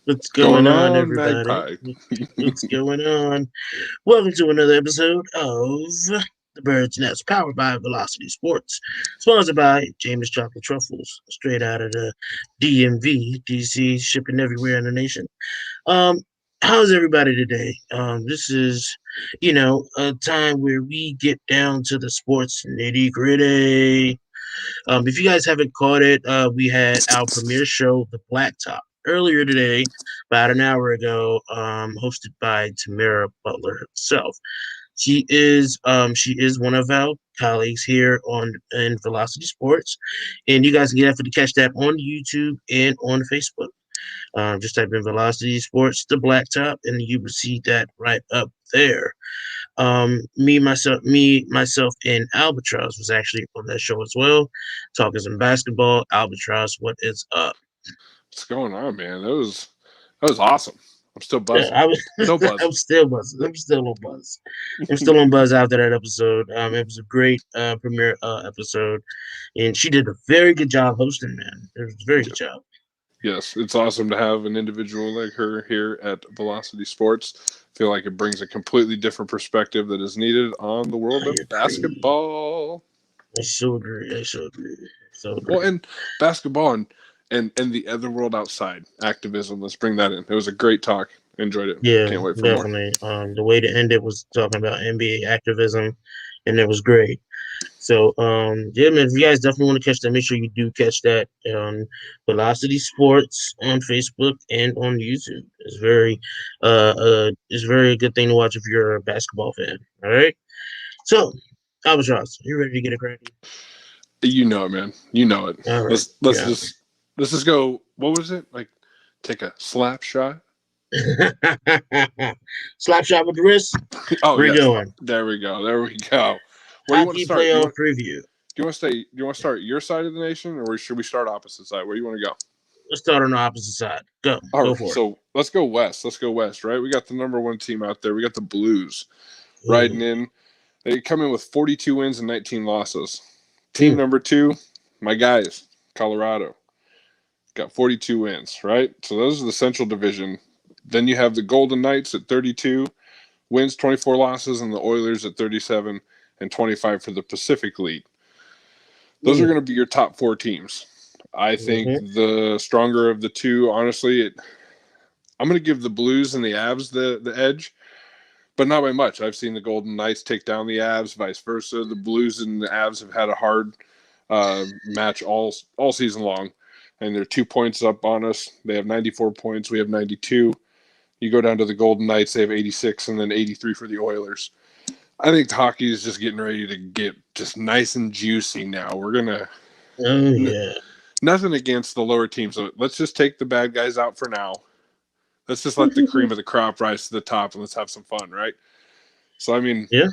What's Going going on, on, everybody? Magpie? What's going on? Welcome to another episode of The Bird's Nest, powered by Velocity Sports, sponsored by James Chocolate Truffles, straight out of the DMV, DC, shipping everywhere in the nation. Um, how's everybody today? This is, a time where we get down to the sports nitty gritty. If you guys haven't caught it, we had our premiere show, The Blacktop, earlier today, about an hour ago, hosted by Tamara Butler herself. She is one of our colleagues here on in Velocity Sports, and you guys can get to catch that on YouTube and on Facebook. Just type in Velocity Sports, The Blacktop, and you will see that right up there. Me, myself, and Albatross was actually on that show as well, talking some basketball. Albatross, what is up? What's going on, man? That was awesome. I'm still Yeah, buzzing. I was. Still I'm buzzing. still buzzing. I'm still on buzz. I'm still on buzz after that episode. It was a great premiere episode, and she did a very good job hosting. Man, it was a very good job. Yes, it's awesome to have an individual like her here at Velocity Sports. I feel like it brings a completely different perspective that is needed on the world I of agree. basketball. I so agree. I so agree. So Well, agree. and basketball and the other world outside activism. Let's bring that in. It was a great talk. Enjoyed it. Yeah, Can't wait for more. definitely. The way to end it was talking about NBA activism, and it was great. So, yeah, man, if you guys definitely want to catch that, make sure you do catch that on Velocity Sports on Facebook and on YouTube. It's very good thing to watch if you're a basketball fan. All right. So, Albatross, you ready to get it cracking? You know it, man. You know it. All right. Let's Yeah. just let's just go. What was it like? Take a slap shot. Slap shot with the wrist. Oh We're yes, going. there we go. There we go. Where do you want to Hockey start? playoff preview. Do you want to stay? Do you want to start your side of the nation, or should we start opposite side? Where do you want to go? Let's start on the opposite side. Go. All Go right, for it. so let's go west. Let's go west. Right, we got the number one team out there. We got the Blues riding Mm, in. They come in with 42 wins and 19 losses. Team mm, number two, my guys, Colorado, got 42 wins. Right, so those are the Central Division. Then you have the Golden Knights at 32 wins, 24 losses, and the Oilers at 37 and 25 for the Pacific League. Those are mm, going to be your top four teams. I think mm-hmm. the stronger of the two, honestly, I'm going to give the Blues and the Avs the edge, but not by much. I've seen the Golden Knights take down the Avs, vice versa. The Blues and the Avs have had a hard match all season long, and they're 2 points up on us. They have 94 points. We have 92. You go down to the Golden Knights, they have 86, and then 83 for the Oilers. I think hockey is just getting ready to get just nice and juicy now. We're gonna Oh yeah. nothing against the lower teams. So let's just take the bad guys out for now. Let's just let the cream of the crop rise to the top and let's have some fun, right? So I mean, Yeah.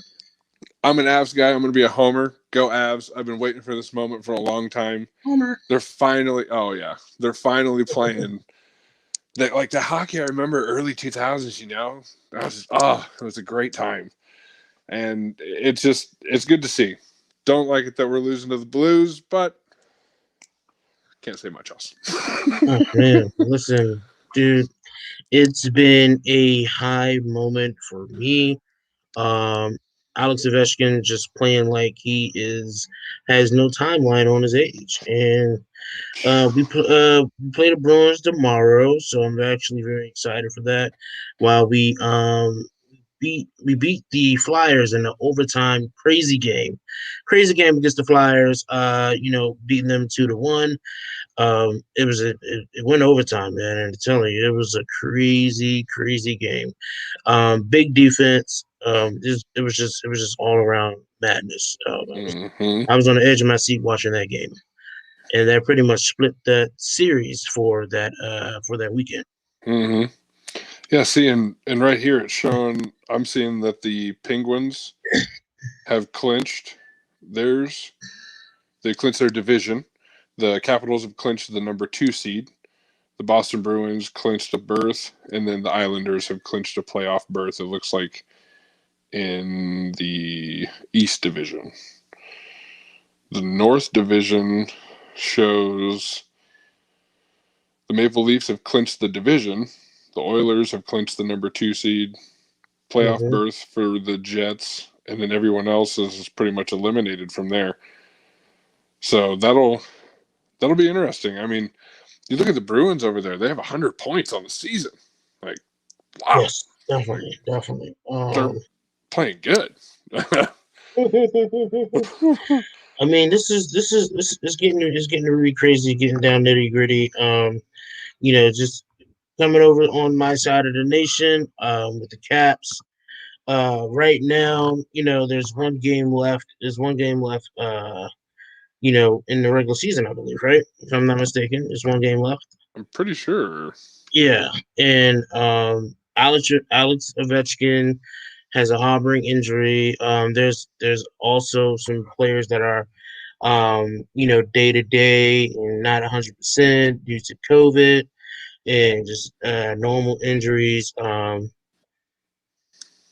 I'm an Avs guy. I'm going to be a homer. Go Avs. I've been waiting for this moment for a long time. Homer. They're finally, oh yeah, they're finally playing. Like the hockey I remember early 2000s. That was it was a great time, and it's good to see. Don't like it that we're losing to the Blues, but can't say much else. Oh man. Listen, dude. It's been a high moment for me. Um, Alex Ovechkin just playing like he is has no timeline on his age, and we play the Bruins tomorrow, so I'm actually very excited for that. While we beat the Flyers in the overtime crazy game against the Flyers. Beating them 2-1. It went overtime, man, and I'm telling you, it was a crazy game. Big defense. It was just all around madness. Mm-hmm. I was on the edge of my seat watching that game, and that pretty much split that series for that weekend. Mm-hmm. Yeah, see, and right here it's showing. I'm seeing that the Penguins have clinched theirs. They clinched their division. The Capitals have clinched the number two seed. The Boston Bruins clinched a berth, and then the Islanders have clinched a playoff berth. It looks like in the East Division. The North Division shows the Maple Leafs have clinched the division, The Oilers have clinched the number 2 seed, playoff Mhm. berth for the Jets, and then everyone else is pretty much eliminated from there. So that'll be interesting. I mean, you look at the Bruins over there; they have 100 points on the season. Like, wow, Yes, definitely, definitely. they're playing good. I mean, this is getting really crazy, getting down nitty gritty. Just coming over on my side of the nation, with the Caps. Right now, there's one game left. There's one game left. In the regular season, I believe, right? If I'm not mistaken, there's one game left. I'm pretty sure. Yeah, and Alex Ovechkin has a harboring injury. There's also some players that are day to day and not 100% due to COVID and just normal injuries.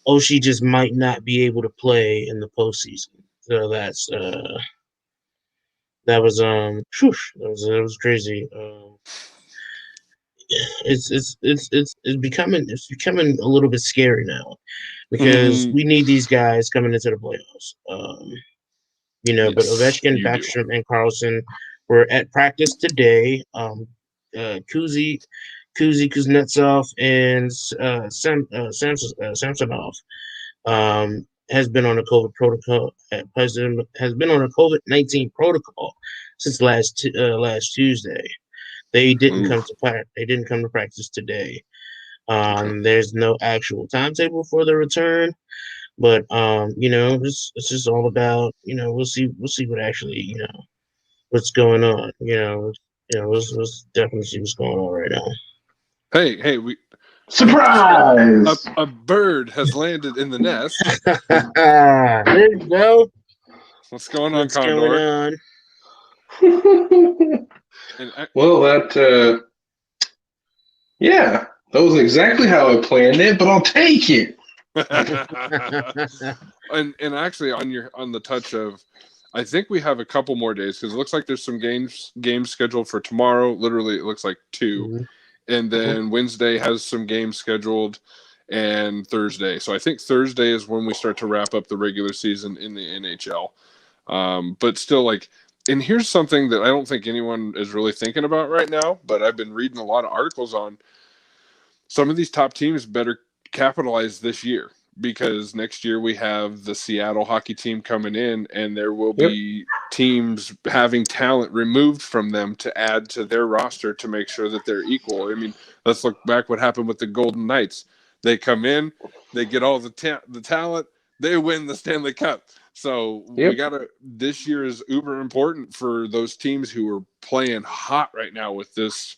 Oshie just might not be able to play in the postseason. So that was crazy. It's becoming a little bit scary now because Mm, we need these guys coming into the playoffs. But yes, Ovechkin, you do. Backstrom, and Carlson were at practice today. Kuznetsov, and Samsonov has been on a COVID protocol. President has been on a COVID-19 protocol since last Tuesday. They didn't Ooh, come to practice. They didn't come to practice today. okay. There's no actual timetable for the return, but it's just all about we'll see what actually what's going on. Let's definitely see what's going on right now. Hey, a, Surprise! a bird has landed in the nest. There you go. What's going on, What's going Condor? on? And Well, yeah, that was exactly how I planned it, but I'll take it. and actually on the touch of, I think we have a couple more days because it looks like there's some games scheduled for tomorrow. Literally, it looks like 2, Mhm. and then Wednesday has some games scheduled, and Thursday. So I think Thursday is when we start to wrap up the regular season in the NHL. But still, like, and here's something that I don't think anyone is really thinking about right now, but I've been reading a lot of articles on. Some of these top teams better capitalize this year because next year we have the Seattle hockey team coming in, and there will Yep. be teams having talent removed from them to add to their roster to make sure that they're equal. I mean, let's look back what happened with the Golden Knights. They come in, they get all the talent, they win the Stanley Cup. So we Yep. gotta. This year is uber important for those teams who are playing hot right now with this,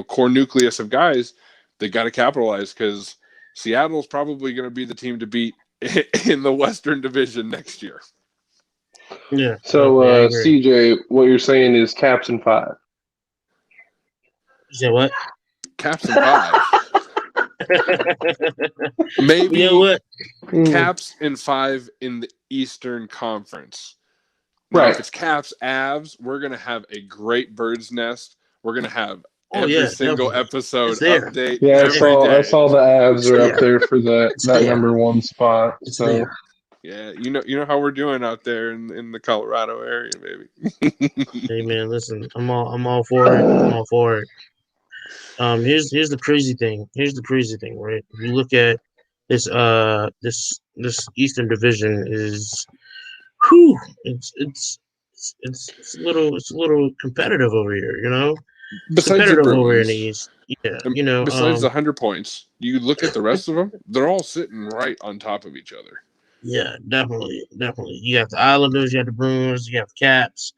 core nucleus of guys. They got to capitalize because Seattle's probably going to be the team to beat in the Western Division next year. Yeah. So, Definitely, I agree. CJ, what you're saying is Caps in 5. You said what? Caps in 5. Maybe You know what? Caps in 5 in the Eastern Conference. Now, if Right. it's Caps Avs, we're going to have a great bird's nest. We're going to have Oh every yeah, single definitely. episode It's there. update Yeah, every I day. saw the Avs It's are up there. there for that It's there. number 1 spot. It's So there. Yeah, you know how we're doing out there in the Colorado area, baby. Hey man, listen, I'm all for it. I'm all for it. Here's the crazy thing. Here's the crazy thing, right? If you look at this Eastern Division is, whew, it's a little competitive over here, It's Besides the competitive over here in the Bruins, East. Yeah, besides the 100 points, you look at the rest of them; they're all sitting right on top of each other. yeah, definitely, definitely. You have the Islanders, you have the Bruins, you have the Caps,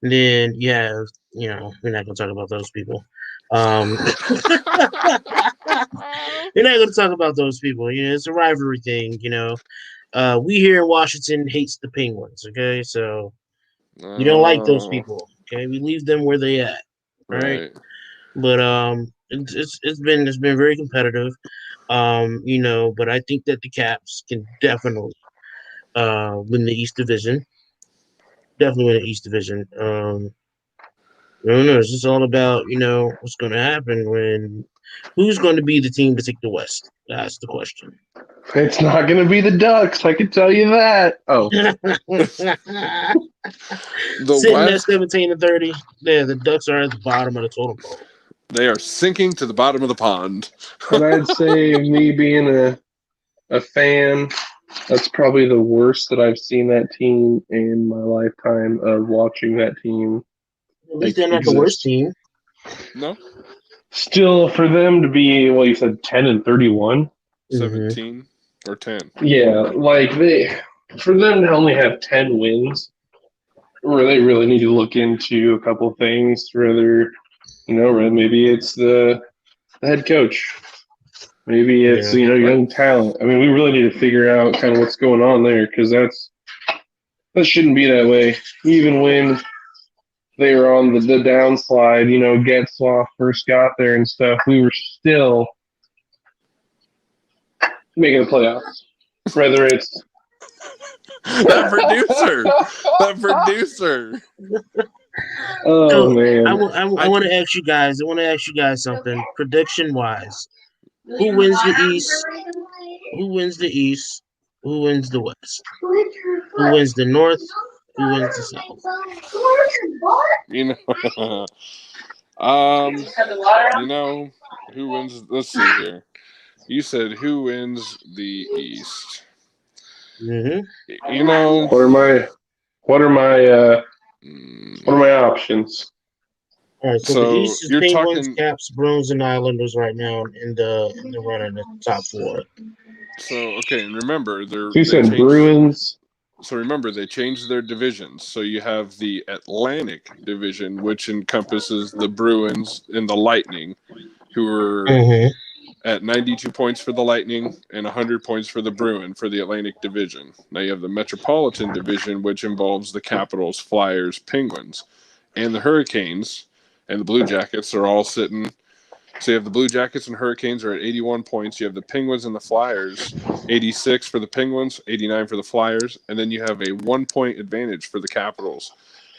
and then you have, we're not gonna talk about those people. We're not gonna talk about those people. It's a rivalry thing. We here in Washington hates the Penguins. Okay, so we don't like those Oh, people. Okay, we leave them where they at. All right, right. but it's been very competitive. But I think that the Caps can definitely win the East Division. Definitely win the East Division. I don't know. It's just all about what's going to happen when Who's going to be the team to take the West? That's the question. It's not going to be the Ducks. I can tell you that. Oh, The Sitting at West, 17-30. Yeah, the Ducks are at the bottom of the totem pole. they are sinking to the bottom of the pond. but I'd say me being a fan, that's probably the worst that I've seen that team in my lifetime of watching that team. At least they're not the worst team. No, Still, for them to be, well, you said 10-31. 17 or 10. Yeah, like for them to only have 10 wins, where they really need to look into a couple things. Whether maybe it's the head coach, maybe it's young talent. I mean, we really need to figure out kind of what's going on there because that shouldn't be that way. Even when they were on the downslide, Getzlaff first got there and stuff, we were still making the playoffs. Whether it's that producer. Oh So, man! I want to ask you guys. Something. Prediction wise, who wins the East? Who wins the East? Who wins the West? Who wins the North? Who wins the South? Who wins? Let's see here. You said who wins the East? Mm-hmm. What are my options? All right, so the East is Penguins, Caps, Bruins, and Islanders right now in the run in the top four. So okay, and remember You said Bruins. So remember, they changed their divisions. So you have the Atlantic Division, which encompasses the Bruins and the Lightning, who are at 92 points for the Lightning and 100 points for the Bruin for the Atlantic Division. Now you have the Metropolitan Division, which involves the Capitals, Flyers, Penguins, and the Hurricanes, and the Blue Jackets are all sitting. So you have the Blue Jackets and Hurricanes are at 81 points. You have the Penguins and the Flyers, 86 for the Penguins, 89 for the Flyers, and then you have a 1-point advantage for the Capitals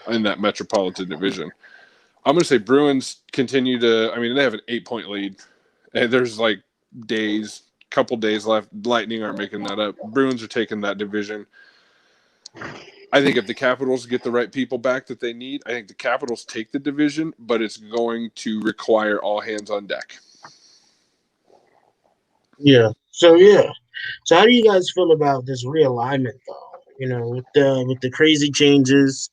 in that Metropolitan Division. I'm going to say Bruins continue to – I mean, they have an 8-point lead. And there's couple days left. Lightning aren't making that up. Bruins are taking that division. I think if the Capitals get the right people back that they need, I think the Capitals take the division, but it's going to require all hands on deck. Yeah. So how do you guys feel about this realignment, though? With the crazy changes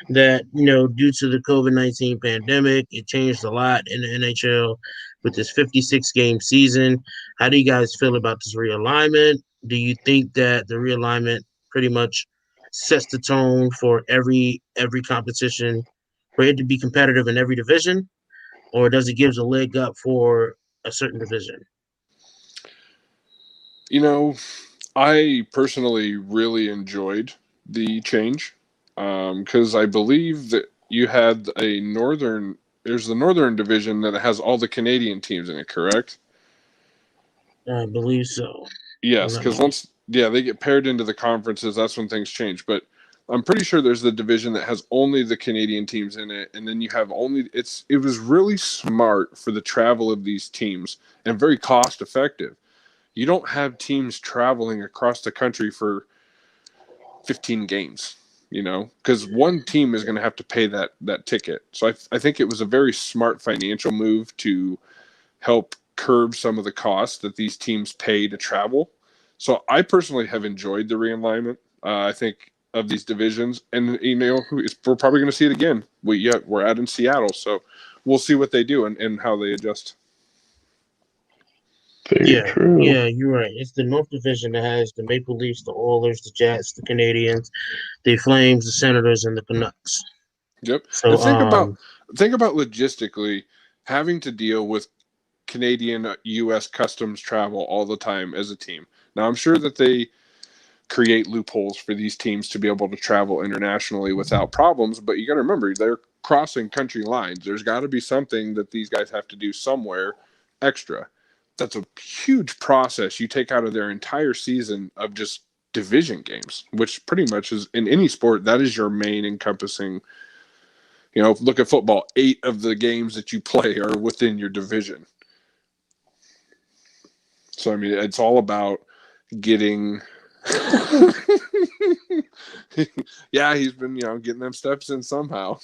that due to the COVID-19 pandemic, it changed a lot in the NHL with this 56-game season. How do you guys feel about this realignment? Do you think that the realignment pretty much sets the tone for every competition for it to be competitive in every division, or does it give a leg up for a certain division? I personally really enjoyed the change because I believe that you had there's the Northern Division that has all the Canadian teams in it, correct? I believe so. Yes, because they get paired into the conferences, that's when things change. But I'm pretty sure there's the division that has only the Canadian teams in it, and then you have it was really smart for the travel of these teams and very cost effective. You don't have teams traveling across the country for 15 games, because one team is going to have to pay that ticket. So I think it was a very smart financial move to help curb some of the costs that these teams pay to travel. So I personally have enjoyed the realignment. I think of these divisions, and we're probably going to see it again. We're out in Seattle, so we'll see what they do and how they adjust. True. Yeah, you're right. It's the North Division that has the Maple Leafs, the Oilers, the Jets, the Canadians, the Flames, the Senators, and the Canucks. Yep. So and think about logistically having to deal with Canadian U.S. customs travel all the time as a team. Now, I'm sure that they create loopholes for these teams to be able to travel internationally without problems, but you got to remember, they're crossing country lines. There's got to be something that these guys have to do somewhere extra. That's a huge process you take out of their entire season of just division games, which pretty much is in any sport, that is your main encompassing. Look at football, 8 of the games that you play are within your division. So, I mean, it's all about getting. Yeah, he's been, getting them steps in somehow.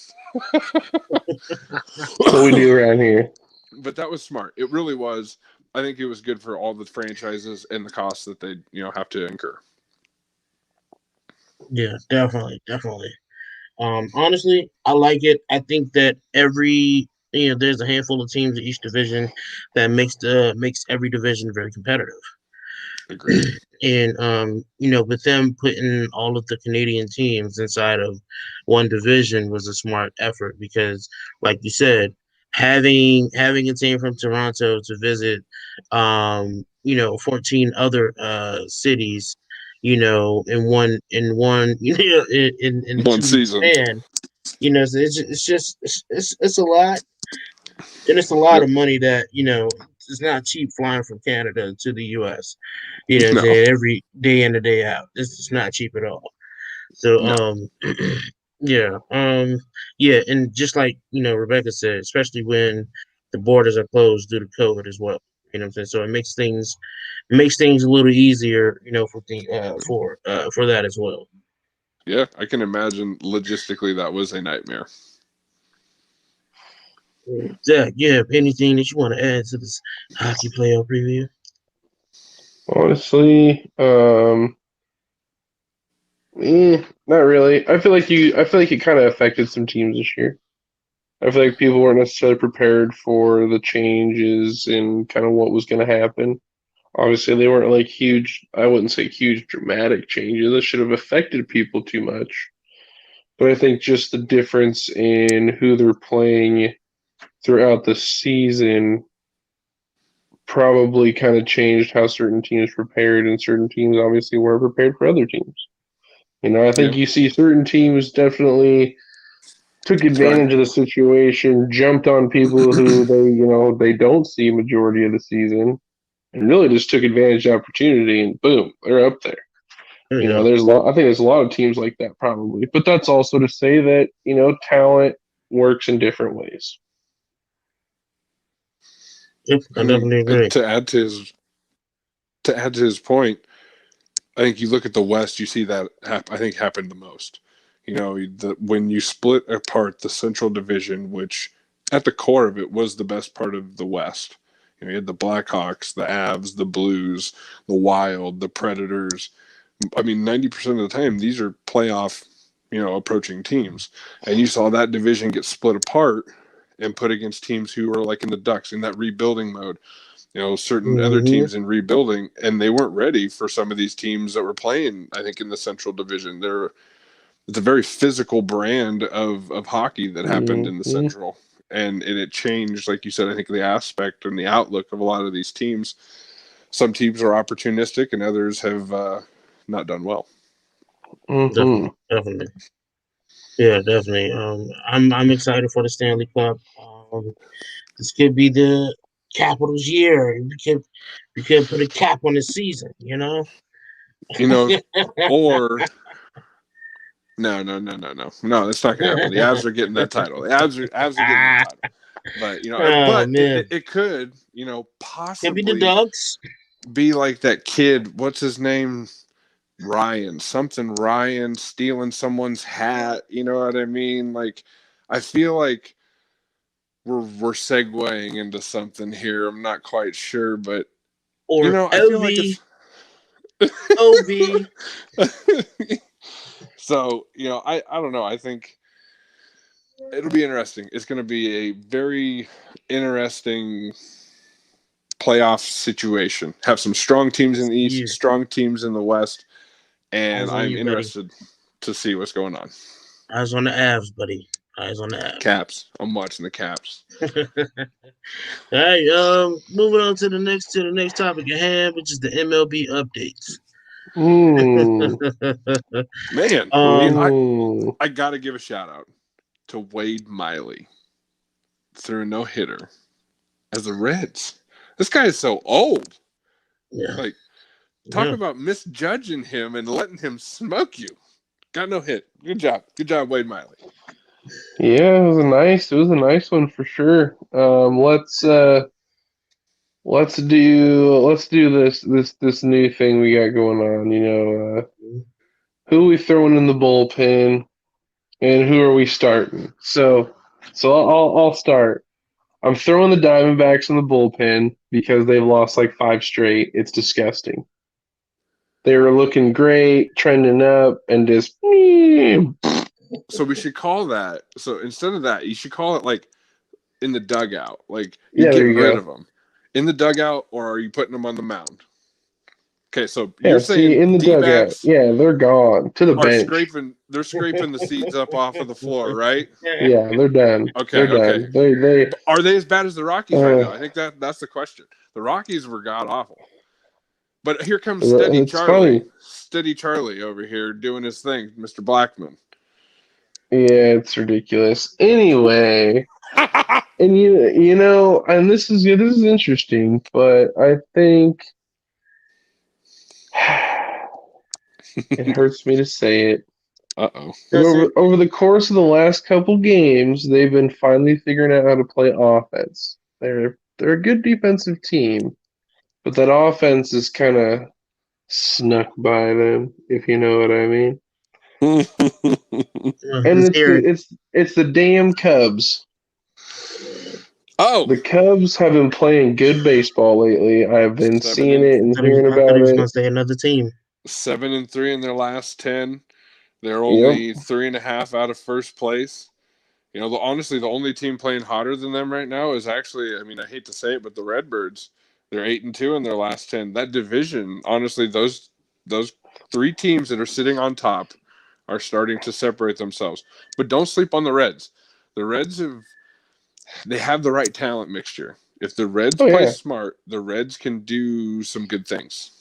That's what we do around here. But that was smart. It really was. I think it was good for all the franchises and the costs that they, have to incur. Yeah, definitely, definitely. Honestly, I like it. I think that there's a handful of teams in each division that makes every division very competitive. Agreed. And with them putting all of the Canadian teams inside of one division was a smart effort because, like you said, having a team from Toronto to visit 14 other cities, in one in One 2 week season. span, so it's a lot, and it's a lot Yep. of money that it's not cheap flying from Canada to the U.S. No. Every day in and day out. It's just not cheap at all. So No. yeah, yeah, and just like Rebecca said, especially when the borders are closed due to COVID as well. You know what I'm saying? So it makes things a little easier, for that as well. Yeah, I can imagine logistically that was a nightmare. Zach, you have anything that you want to add to this hockey playoff preview? Honestly, not really. I feel like it kind of affected some teams this year. I feel like people weren't necessarily prepared for the changes and kind of what was going to happen. Obviously, they weren't like huge, I wouldn't say huge dramatic changes that should have affected people too much. But I think just the difference in who they're playing throughout the season probably kind of changed how certain teams prepared, and certain teams obviously were prepared for other teams. I think Yeah. you see certain teams definitely took advantage of the situation, jumped on people who they don't see majority of the season, and really just took advantage of the opportunity, and boom, they're up there. Yeah. There's a lot. I think there's a lot of teams like that probably, but that's also to say that talent works in different ways. Yep, I I mean, definitely agree. to add to his point, I think you look at the West, you see that I think happened the most. When you split apart the Central Division, which at the core of it was the best part of the West. You had the Blackhawks, the Avs, the Blues, the Wild, the Predators. I mean, 90% of the time, these are playoff, approaching teams. And you saw that division get split apart and put against teams who were like in the Ducks in that rebuilding mode. Certain other Mm-hmm. teams in rebuilding, and they weren't ready for some of these teams that were playing, I think, in the Central Division. It's a very physical brand of hockey that happened in the Mm-hmm. Central. And it changed, like you said, I think the aspect and the outlook of a lot of these teams. Some teams are opportunistic and others have not done well. Mm-hmm. Definitely. Yeah, definitely. I'm excited for the Stanley Cup. This could be the Capitals' year. We could put a cap on the season. Or no, that's not going to happen. The Avs are getting that title. The Avs are getting that title. But Oh but man, it could, could be the possibly Ducks. be like that kid. What's his name? Ryan, something Ryan stealing someone's hat. You know what I mean? Like, I feel like we're segueing into something here. I'm not quite sure, but Or I feel like OV. OV. so. I don't know. I think it'll be interesting. It's going to be a very interesting playoff situation. Have some strong teams in the East, strong teams in the West, and I'm interested to see what's going on. Eyes on the Avs, buddy. Eyes on the Avs. Caps. I'm watching the Caps. All right. Moving on to the next topic at hand, which is the MLB updates. Man, I got to give a shout out to Wade Miley. Threw a no-hitter as the Reds. This guy is so old. Yeah. Like, talk about misjudging him and letting him smoke you. Got no hit. Good job, Wade Miley. Yeah, it was a nice one for sure. Let's let's do this new thing we got going on. Who are we throwing in the bullpen, and who are we starting? So I'll start. I'm throwing the Diamondbacks in the bullpen because they've lost like 5 straight. It's disgusting. They were looking great, trending up, and just So we should call that. So instead of that, you should call it like in the dugout. Like you're yeah, there getting you rid go. of them in the dugout, or are you putting them on the mound? Okay, so Yeah, you're see, saying in the dugout. D-backs Yeah, they're gone to the are bench. scraping. They're scraping the seeds up off of the floor, right? Yeah, they're done. Okay, They're okay. done. They But are they as bad as the Rockies right uh, now? I think that's the question. The Rockies were god awful. But here comes it's funny. Steady Charlie over here doing his thing, Mr. Blackman. Yeah, it's ridiculous. Anyway, and and this is interesting, but I think it hurts me to say it. Uh-oh. But over the course of the last couple games, they've been finally figuring out how to play offense. They're a good defensive team, but that offense is kind of snuck by them, if you know what I mean. And it's the damn Cubs. Oh, The Cubs have been playing good baseball lately. I've been seeing it and hearing I thought about he was it. going to say another team. 7-3 in their last 10. They're Yep. only 3.5 out of first place. Honestly, the only team playing hotter than them right now is actually, I mean, I hate to say it, but the Redbirds. They're 8-2 in their last 10. That division, honestly, those 3 teams that are sitting on top are starting to separate themselves. But don't sleep on the Reds. The Reds they have the right talent mixture. If the Reds play smart, the Reds can do some good things.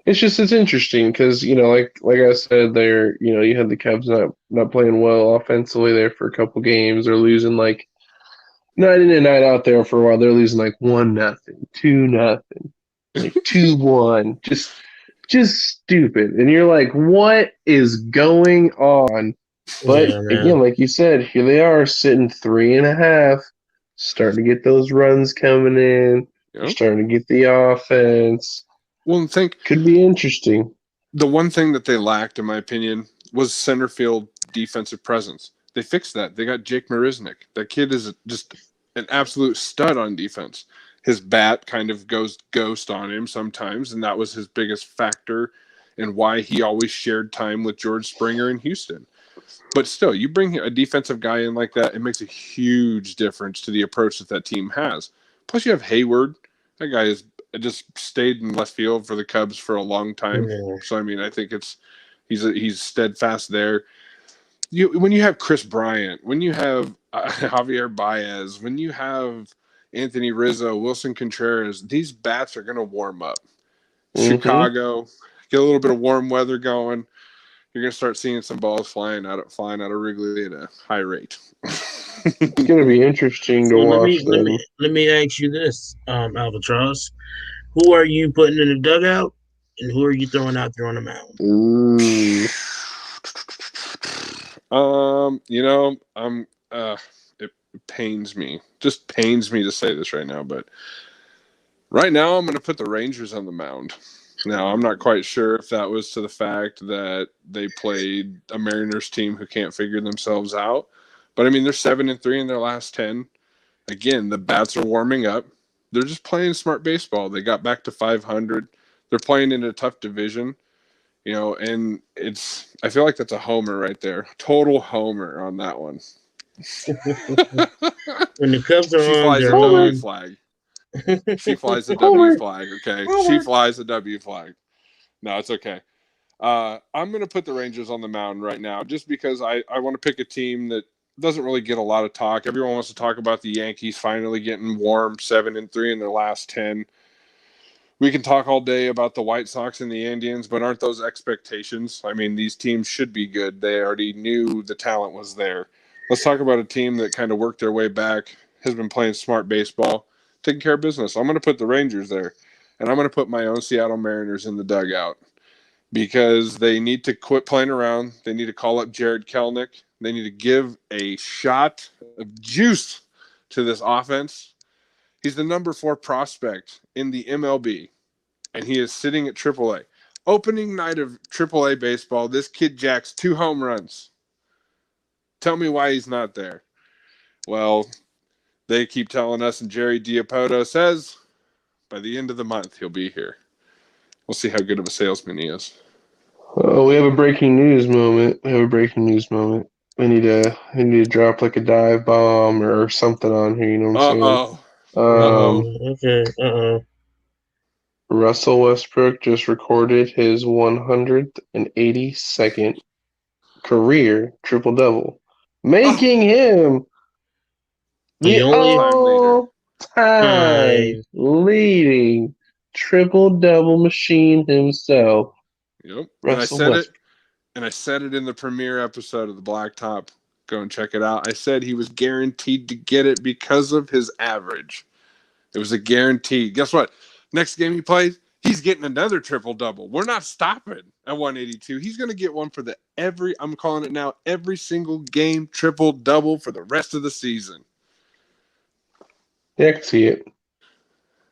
It's interesting because like I said, you had the Cubs not playing well offensively there for a couple games. They're losing like night in and night out there for a while. They're losing like 1-0, 2-0, like 2-1, just stupid. And you're like, what is going on? But again, like you said, here they are sitting 3.5, starting to get those runs coming in. They're starting to get the offense. Well, could be interesting. The one thing that they lacked, in my opinion, was center field defensive presence. They fixed that. They got Jake Marisnick. That kid is just an absolute stud on defense. His bat kind of goes ghost on him sometimes, and that was his biggest factor in why he always shared time with George Springer in Houston. But still, you bring a defensive guy in like that, it makes a huge difference to the approach that team has. Plus, you have Hayward. That guy is just stayed in left field for the Cubs for a long time. Yeah. So, I mean, I think he's steadfast there. When you have Chris Bryant, when you have Javier Baez, when you have Anthony Rizzo, Wilson Contreras, these bats are going to warm up. Mm-hmm. Chicago, get a little bit of warm weather going. You're going to start seeing some balls flying out of Wrigley at a high rate. It's going to be interesting to watch. Let me ask you this, Albatross. Who are you putting in the dugout, and who are you throwing out there on the mound? Ooh. It pains me. Just pains me to say this right now, but right now I'm going to put the Rangers on the mound. Now, I'm not quite sure if that was to the fact that they played a Mariners team who can't figure themselves out. But, I mean, they're 7-3 in their last 10. Again, the bats are warming up. They're just playing smart baseball. They got back to 500. They're playing in a tough division, and I feel like that's a homer right there. Total homer on that one. When the Cubs are she on, flies a W flag. She flies a W flag, okay? She flies a W flag. No, it's okay. I'm going to put the Rangers on the mound right now just because I want to pick a team that doesn't really get a lot of talk. Everyone wants to talk about the Yankees finally getting warm, 7-3 in their last 10. We can talk all day about the White Sox and the Indians, but aren't those expectations? I mean, these teams should be good. They already knew the talent was there. Let's talk about a team that kind of worked their way back, has been playing smart baseball, taking care of business. I'm going to put the Rangers there, and I'm going to put my own Seattle Mariners in the dugout because they need to quit playing around. They need to call up Jared Kelenic. They need to give a shot of juice to this offense. He's the number 4 prospect in the MLB, and he is sitting at AAA. Opening night of AAA baseball, this kid jacks 2 home runs. Tell me why he's not there. Well, they keep telling us, and Jerry Diapoto says by the end of the month he'll be here. We'll see how good of a salesman he is. Oh, we have a breaking news moment. We need to drop like a dive bomb or something on here. You know what I'm saying? Uh-oh. Russell Westbrook just recorded his 182nd career triple-double, making him the all-time leading triple-double machine himself. Yep. Russell And I said it in the premiere episode of the Blacktop. Go and check it out. I said he was guaranteed to get it because of his average. It was a guarantee. Guess what? Next game he plays, he's getting another triple-double. We're not stopping at 182. He's going to get one for I'm calling it now, every single game triple-double for the rest of the season. Yeah, I can see it.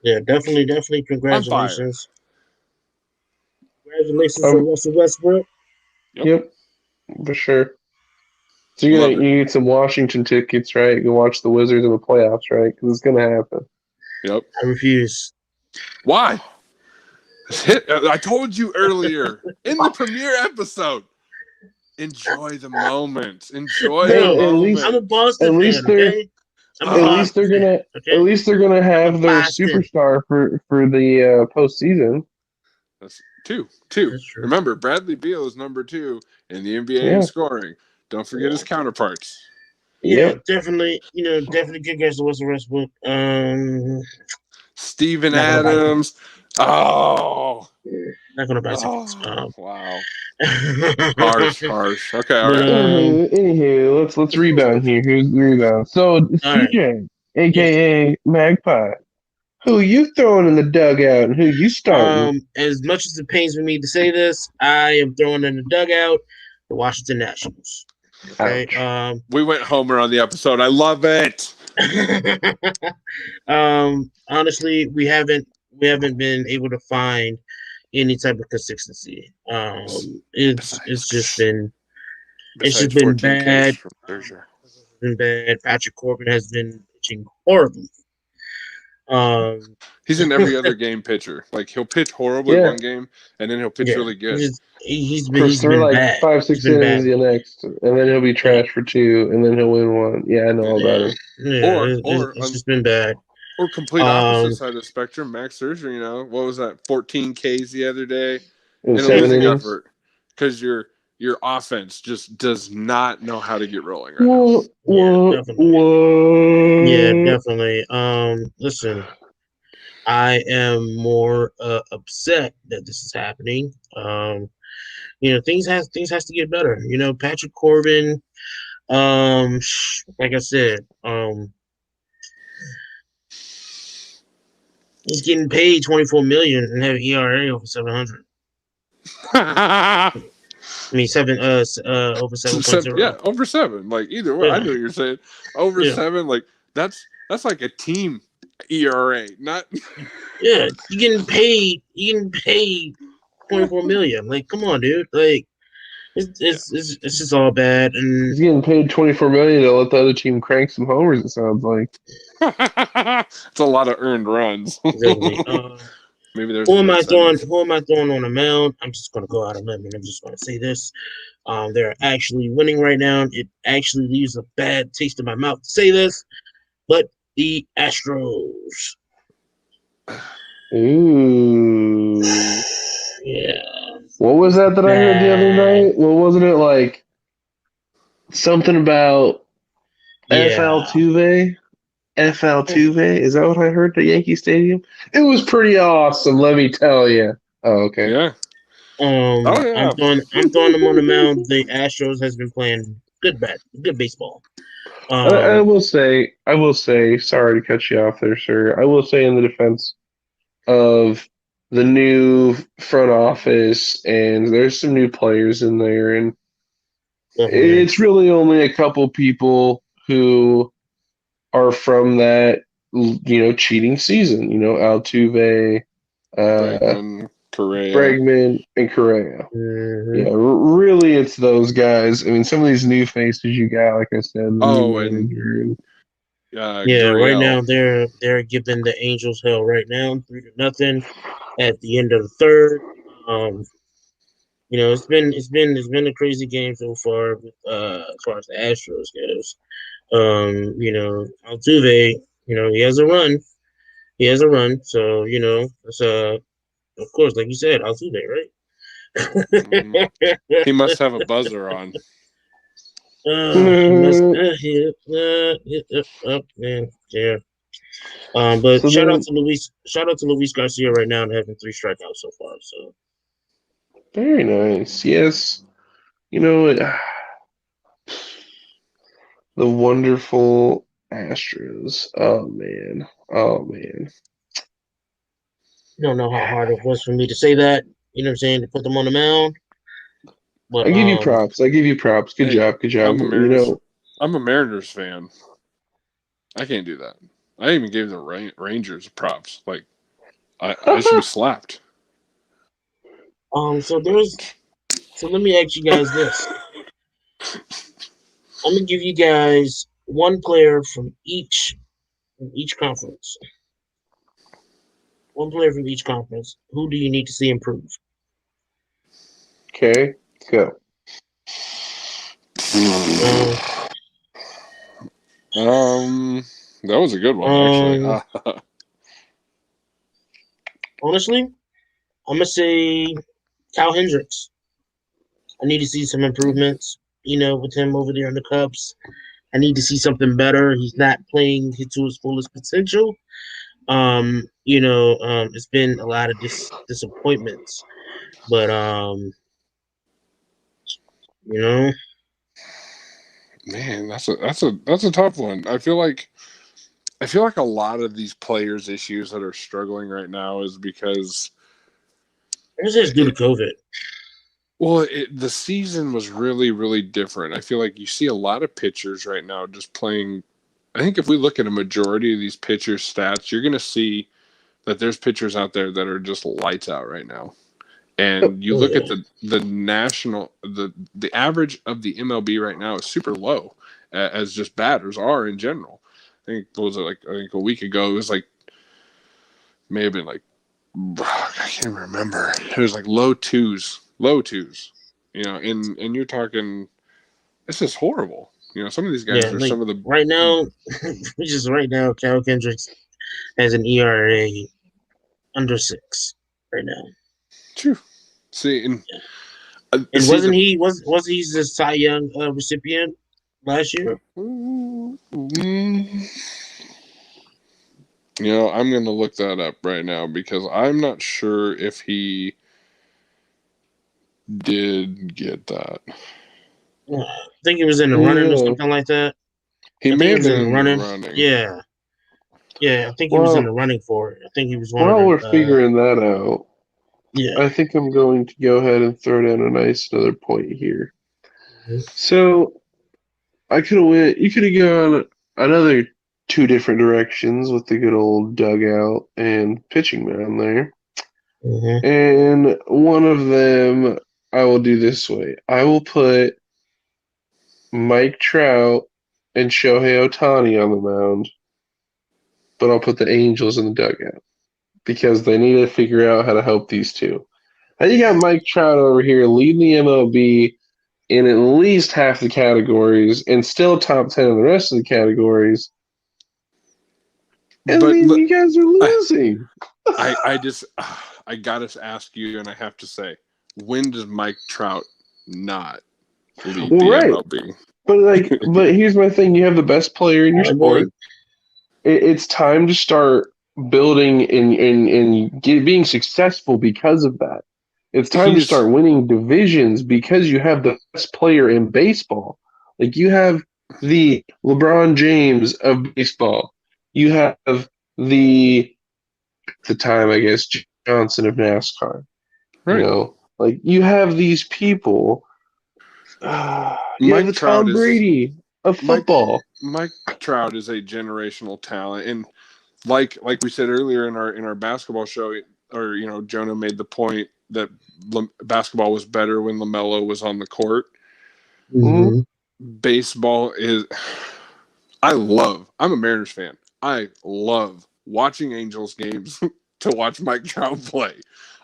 Yeah, definitely. Congratulations. Congratulations to Russell Westbrook. Yep, for sure. So you get some Washington tickets, right? You can watch the Wizards in the playoffs, right? Because it's going to happen. Yep. I refuse. Why? I told you earlier in the premiere episode. Enjoy the moment. Enjoy the moment. I'm a Boston fan. At least they're gonna have their superstar for the postseason. That's two. Remember, Bradley Beal is number 2 in the NBA in scoring. Don't forget his counterparts. Yeah, definitely. Definitely good guys to Russell Westbrook. Steven Adams. Not gonna buy tickets. Wow. Harsh. Okay, all right. Anywho, let's rebound here. Here's the rebound. So CJ, aka Magpie, who you throwing in the dugout and who you starting? As much as it pains me to say this, I am throwing in the dugout the Washington Nationals. Okay. We went Homer on the episode. I love it. Honestly, we haven't been able to find any type of consistency. It's just been bad. Been bad. Patrick Corbin has been pitching horribly. He's an every other game pitcher. Like he'll pitch horribly one game, and then he'll pitch really good. He's been like bad. 5-6 innings the next, and then he'll be trash for 2, and then he'll win 1. Yeah, I know all about it. Yeah, it's just been bad. Or complete opposite side of the spectrum. Max Scherzer, what was that? 14 Ks the other day in a losing effort because your offense just does not know how to get rolling right now. Yeah, definitely. Listen, I am more upset that this is happening. Things has to get better. Patrick Corbin, like I said, he's getting paid $24 million and have an ERA over 700. I mean, over 7.0. Yeah, over 7. Like either way, I know what you're saying. Over 7, like that's like a team ERA, not. Yeah, you're getting paid $24 million. Like, come on, dude. Like, it's just all bad. And he's getting paid $24 million to let the other team crank some homers. It sounds like. It's a lot of earned runs. Exactly. Maybe there's. Who am I throwing on the mound? I'm just going to go out on a limb and I'm just going to say this. They're actually winning right now. It actually leaves a bad taste in my mouth to say this, but the Astros. Ooh. Yeah. What was that I heard the other night? Well, wasn't it like something about Altuve? Altuve? Is that what I heard at Yankee Stadium? It was pretty awesome, let me tell you. Oh, okay. Yeah. I'm throwing them on the mound. The Astros has been playing good baseball. I will say, sorry to cut you off there, sir. I will say in the defense of the new front office, and there's some new players in there, and it's really only a couple people who are from that cheating season. Altuve, Bregman, Correa. Bregman, and Correa. Mhm. Yeah, really, it's those guys. I mean, some of these new faces you got, like I said, the Oh, new and manager. Yeah, right Gurriel. now they're giving the Angels hell right now, 3-0 at the end of the third. It's been a crazy game so far with as far as the Astros goes. Altuve, he has a run. He has a run, so it's of course, like you said, Altuve, Mhm. right? He must have a buzzer on. He must. Man, yeah. But So then, Shout out to Luis Garcia right now and having 3 strikeouts so far. So very nice. Yes, you know what? The wonderful Astros. Oh man. Oh man. you don't know how hard it was for me to say that. You know what I'm saying? To put them on the mound, but I give you props. I give you props. Good Hey, job. Good job. I'm a Mariners fan. I can't do that. I even gave the Rangers props. Like I should be slapped. so let me ask you guys this. I'm gonna give you guys one player from each conference. One player from each conference. Who do you need to see improve? Okay, go. That was a good one actually. Honestly, I'm gonna say Kyle Hendricks. I need to see some improvements, with him over there in the Cubs. I need to see something better. He's not playing to his fullest potential. It's been a lot of disappointments, but you know, Man, that's a tough one. I feel like a lot of these players' issues that are struggling right now is because it's just due to COVID. well, the season was really, really different. I feel like you see a lot of pitchers right now just playing. I think if we look at a majority of these pitchers' stats, you're going to see that there's pitchers out there that are just lights out right now. And you Oh, look yeah. at the average of the MLB right now is super low, as just batters are in general. I think a week ago it was like may have been like I can't remember. It was like low twos. And you're talking. This is horrible. Some of these guys Yeah, are like some of the. right now, Kyle Kendricks has an ERA under 6 right now. True. See, and Yeah. And see wasn't he was he the Cy Young recipient last year? I'm going to look that up right now because I'm not sure if he did get that. I think he was in the running or something like that. He I think may he have was been in the in the running. running. Yeah. Yeah, I think he was in Well, the running for it. I think he was one of while the. we're figuring that out, Yeah. I think I'm going to go ahead and throw down another point here. Mhm. So I could have went. You could have gone another two different directions with the good old dugout and pitching mound there. Mhm. And one of them I will do this way. I will put Mike Trout and Shohei Ohtani on the mound, but I'll put the Angels in the dugout because they need to figure out how to help these two. And you got Mike Trout over here leading the MLB in at least half the categories and still top 10 in the rest of the categories. And But then you guys are losing. I gotta ask you, and I have to say, when does Mike Trout not lead the Right. MLB? But here's my thing: you have the best player in your sport. It's time to start building and being successful because of that. It's time to start winning divisions because you have the best player in baseball. Like you have the LeBron James of baseball. You have the time, I guess, Johnson of NASCAR. Right. Like you have these people. You have the Tom Brady of football. Mike Trout is a generational talent, and like we said earlier in our basketball show, or Jonah made the point that basketball was better when LaMelo was on the court. Mhm. Baseball is. I'm a Mariners fan. I love watching Angels games to watch Mike Trout play.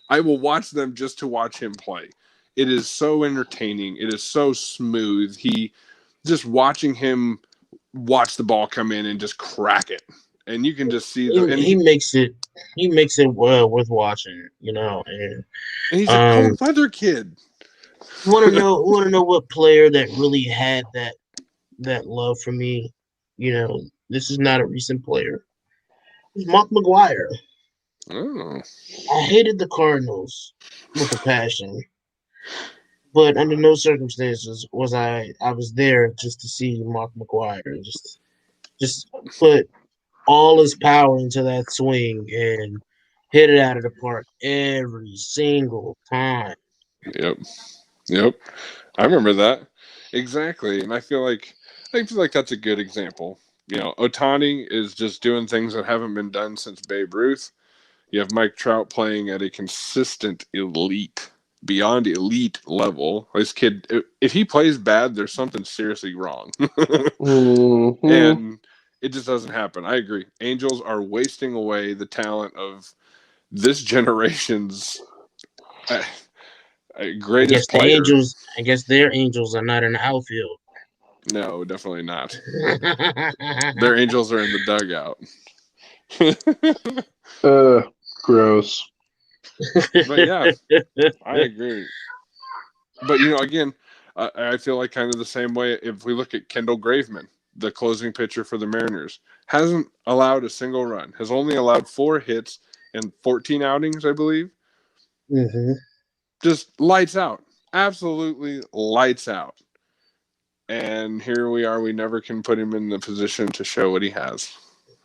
I will watch them just to watch him play. It is so entertaining. It is so smooth. Just watching him watch the ball come in and just crack it. And you can just see He makes it worth watching, and he's a cold weather kid. want to know what player that really had that love for me. This is not a recent player. It's Mark McGwire. Oh. I hated the Cardinals with a passion, but under no circumstances was I was there just to see Mark McGwire just put all his power into that swing and hit it out of the park every single time. Yep. I remember that exactly, and I feel like that's a good example. Ohtani is just doing things that haven't been done since Babe Ruth. You have Mike Trout playing at a consistent beyond elite level. This kid, if he plays bad, there's something seriously wrong. Mm-hmm. And it just doesn't happen. I agree. Angels are wasting away the talent of this generation's greatest player. I guess their Angels are not in the outfield. No, definitely not. Their Angels are in the dugout. Gross. But yeah, I agree. But again, I feel like kind of the same way. If we look at Kendall Graveman, the closing pitcher for the Mariners, hasn't allowed a single run. Has only allowed 4 hits in 14 outings, I believe. Mm-hmm. Just lights out. Absolutely lights out. And here we are. We never can put him in the position to show what he has.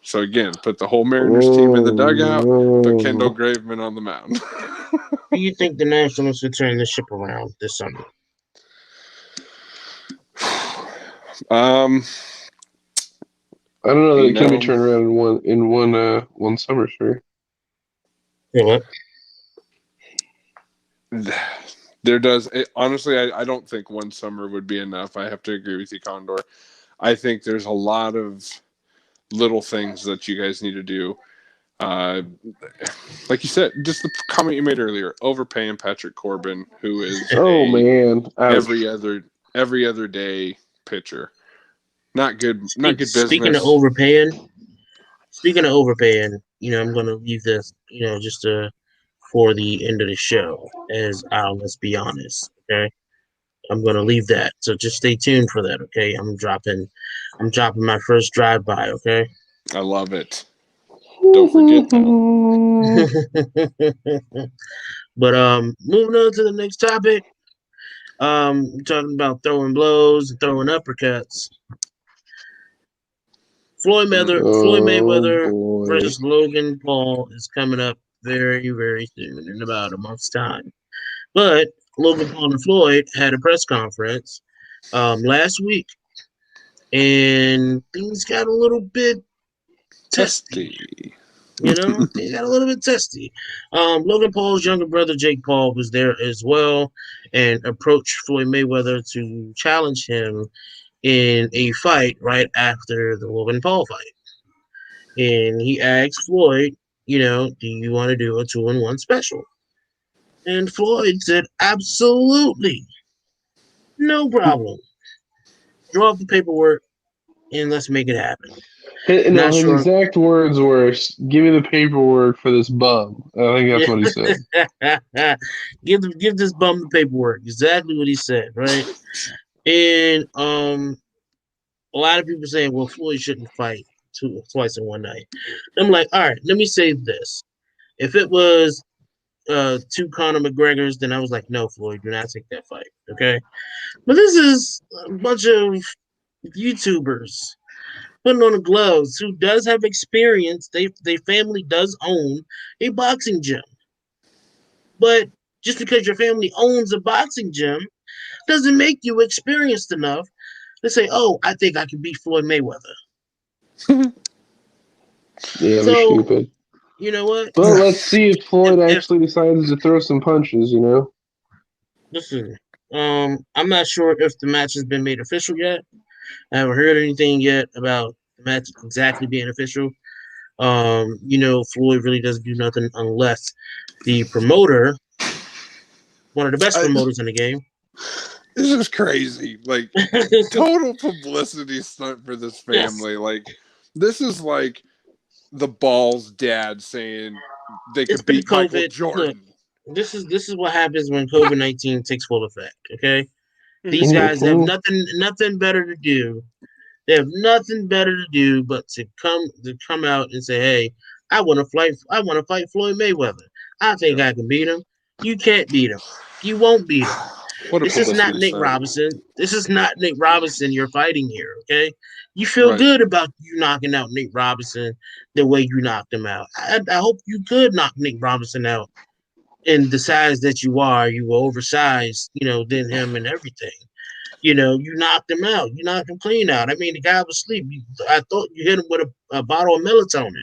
So again, put the whole Mariners team in the dugout, but Kendall Graveman on the mound. Do you think the Nationals will turn the ship around this summer? I don't know that it can be turned around in one summer, sure. Yeah, what? There does. Honestly, I don't think one summer would be enough. I have to agree with you, Condor. I think there's a lot of little things that you guys need to do. Like you said, just the comment you made earlier, overpaying Patrick Corbin, who is every other day pitcher. Not good business. Speaking of overpaying, I'm gonna leave this, just for the end of the show, as let's be honest, okay? I'm gonna leave that. So just stay tuned for that, okay? I'm dropping my first drive by, okay? I love it. Don't forget now. But moving on to the next topic. We're talking about throwing blows and throwing uppercuts. Floyd Mayweather versus Logan Paul is coming up very, very soon, in about a month's time. But Logan Paul and Floyd had a press conference last week, and things got a little bit testy. They got a little bit testy. Logan Paul's younger brother, Jake Paul, was there as well and approached Floyd Mayweather to challenge him in a fight right after the Logan Paul fight. And he asked Floyd, do you want to do a 2-in-1 special? And Floyd said, absolutely. No problem. Draw up the paperwork and let's make it happen. No, his exact words were, give me the paperwork for this bum. I think that's what he said. give this bum the paperwork. Exactly what he said, right? And a lot of people saying, well, Floyd shouldn't fight twice in one night. I'm like, all right, let me say this. If it was 2 Conor McGregors, then I was like, no, Floyd, do not take that fight, okay? But this is a bunch of YouTubers putting on the gloves who does have experience. Their family does own a boxing gym. But just because your family owns a boxing gym doesn't make you experienced enough to say, oh, I think I can beat Floyd Mayweather. Yeah, they're So stupid. you know what? But let's see if Floyd If actually decides to throw some punches. listen, I'm not sure if the match has been made official yet. I haven't heard anything yet about the match exactly being official. Floyd really doesn't do nothing unless the promoter, one of the best promoters in the game. This is crazy. Like, total publicity stunt for this family. Yes. Like, this is like the Balls dad saying they It's could been beat Michael COVID. Look, Jordan. this is what happens when COVID-19 takes full effect. Okay, these guys have Mhm. nothing better to do. They have nothing better to do but to come out and say, "Hey, I want to fight Floyd Mayweather. I think I can beat him. You can't beat him. You won't beat him. What a This is not publicity Nick stunt. Robinson. This is not Nick Robinson you're fighting here, okay? You feel Right. good about you knocking out Nick Robinson the way you knocked him out. I hope you could knock Nick Robinson out in the size that you are. You were oversized, than him and everything. You knocked him out. You knocked him clean out. I mean, the guy was asleep. I thought you hit him with a bottle of melatonin.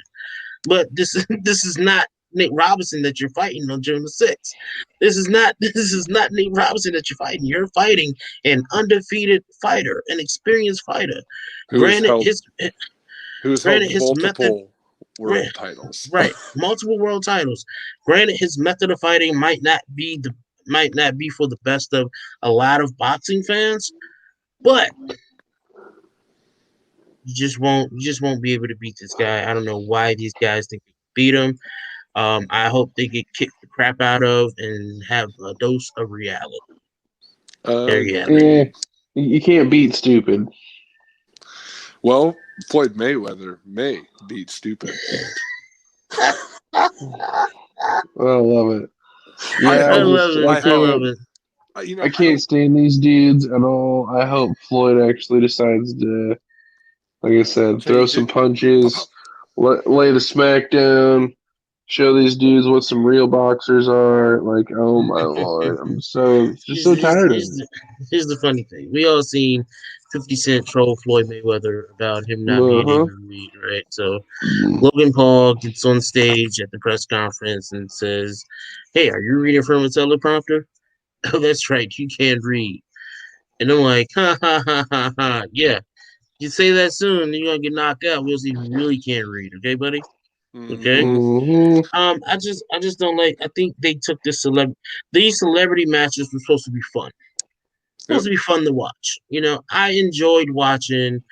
But this is not Nick Robinson that you're fighting on June the 6th. This is not Nick Robinson that you're fighting. You're fighting an undefeated fighter, an experienced fighter. Who has held His method, multiple world titles. right, multiple world titles. Granted, his method of fighting might not be for the best of a lot of boxing fans, but you just won't be able to beat this guy. I don't know why these guys think they can beat him. I hope they get kicked the crap out of and have a dose of reality. There you have it. Yeah, you can't beat stupid. Well, Floyd Mayweather may beat stupid. I love it. Yeah, I love it. I love it. I can't stand these dudes at all. I hope Floyd actually decides to, like I said, throw some punches, lay the smack down, show these dudes what some real boxers are. Like, oh my lord, I'm so tired of it. Here's the funny thing: we all seen 50 Cent troll Floyd Mayweather about him not being able to read, right? So Logan Paul gets on stage at the press conference and says, "Hey, are you reading from a teleprompter?" Oh, that's right, you can't read. And I'm like, ha ha ha ha ha. Yeah, you say that soon, then you're gonna get knocked out. We'll see if you really can't read, okay, buddy? Okay. Mhm. I just don't like. I think they took these celebrity matches were supposed to be fun. Supposed to be fun to watch. I enjoyed watching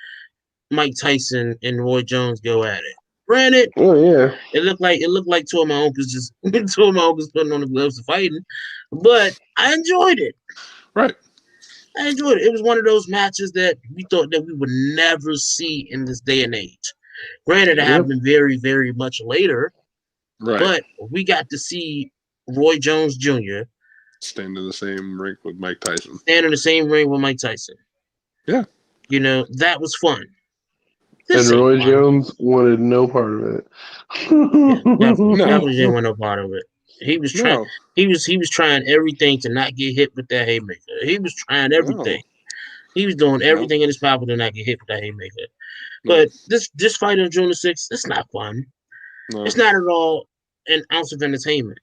Mike Tyson and Roy Jones go at it. Granted, Oh yeah, it looked like two of my uncles putting on the gloves and fighting, but I enjoyed it. Right. I enjoyed it. It was one of those matches that we thought that we would never see in this day and age. Granted, it happened very, very much later, Right. but we got to see Roy Jones Jr. stand in the same ring with Mike Tyson. Stand in the same ring with Mike Tyson. Yeah. That was fun. and Roy Jones wanted no part of it. Definitely didn't want no part of it. He was trying. He was trying everything to not get hit with that haymaker. He was trying everything. He was doing everything in his power to not get hit with that haymaker. But this fight on June the 6th, it's not fun. No. It's not at all an ounce of entertainment.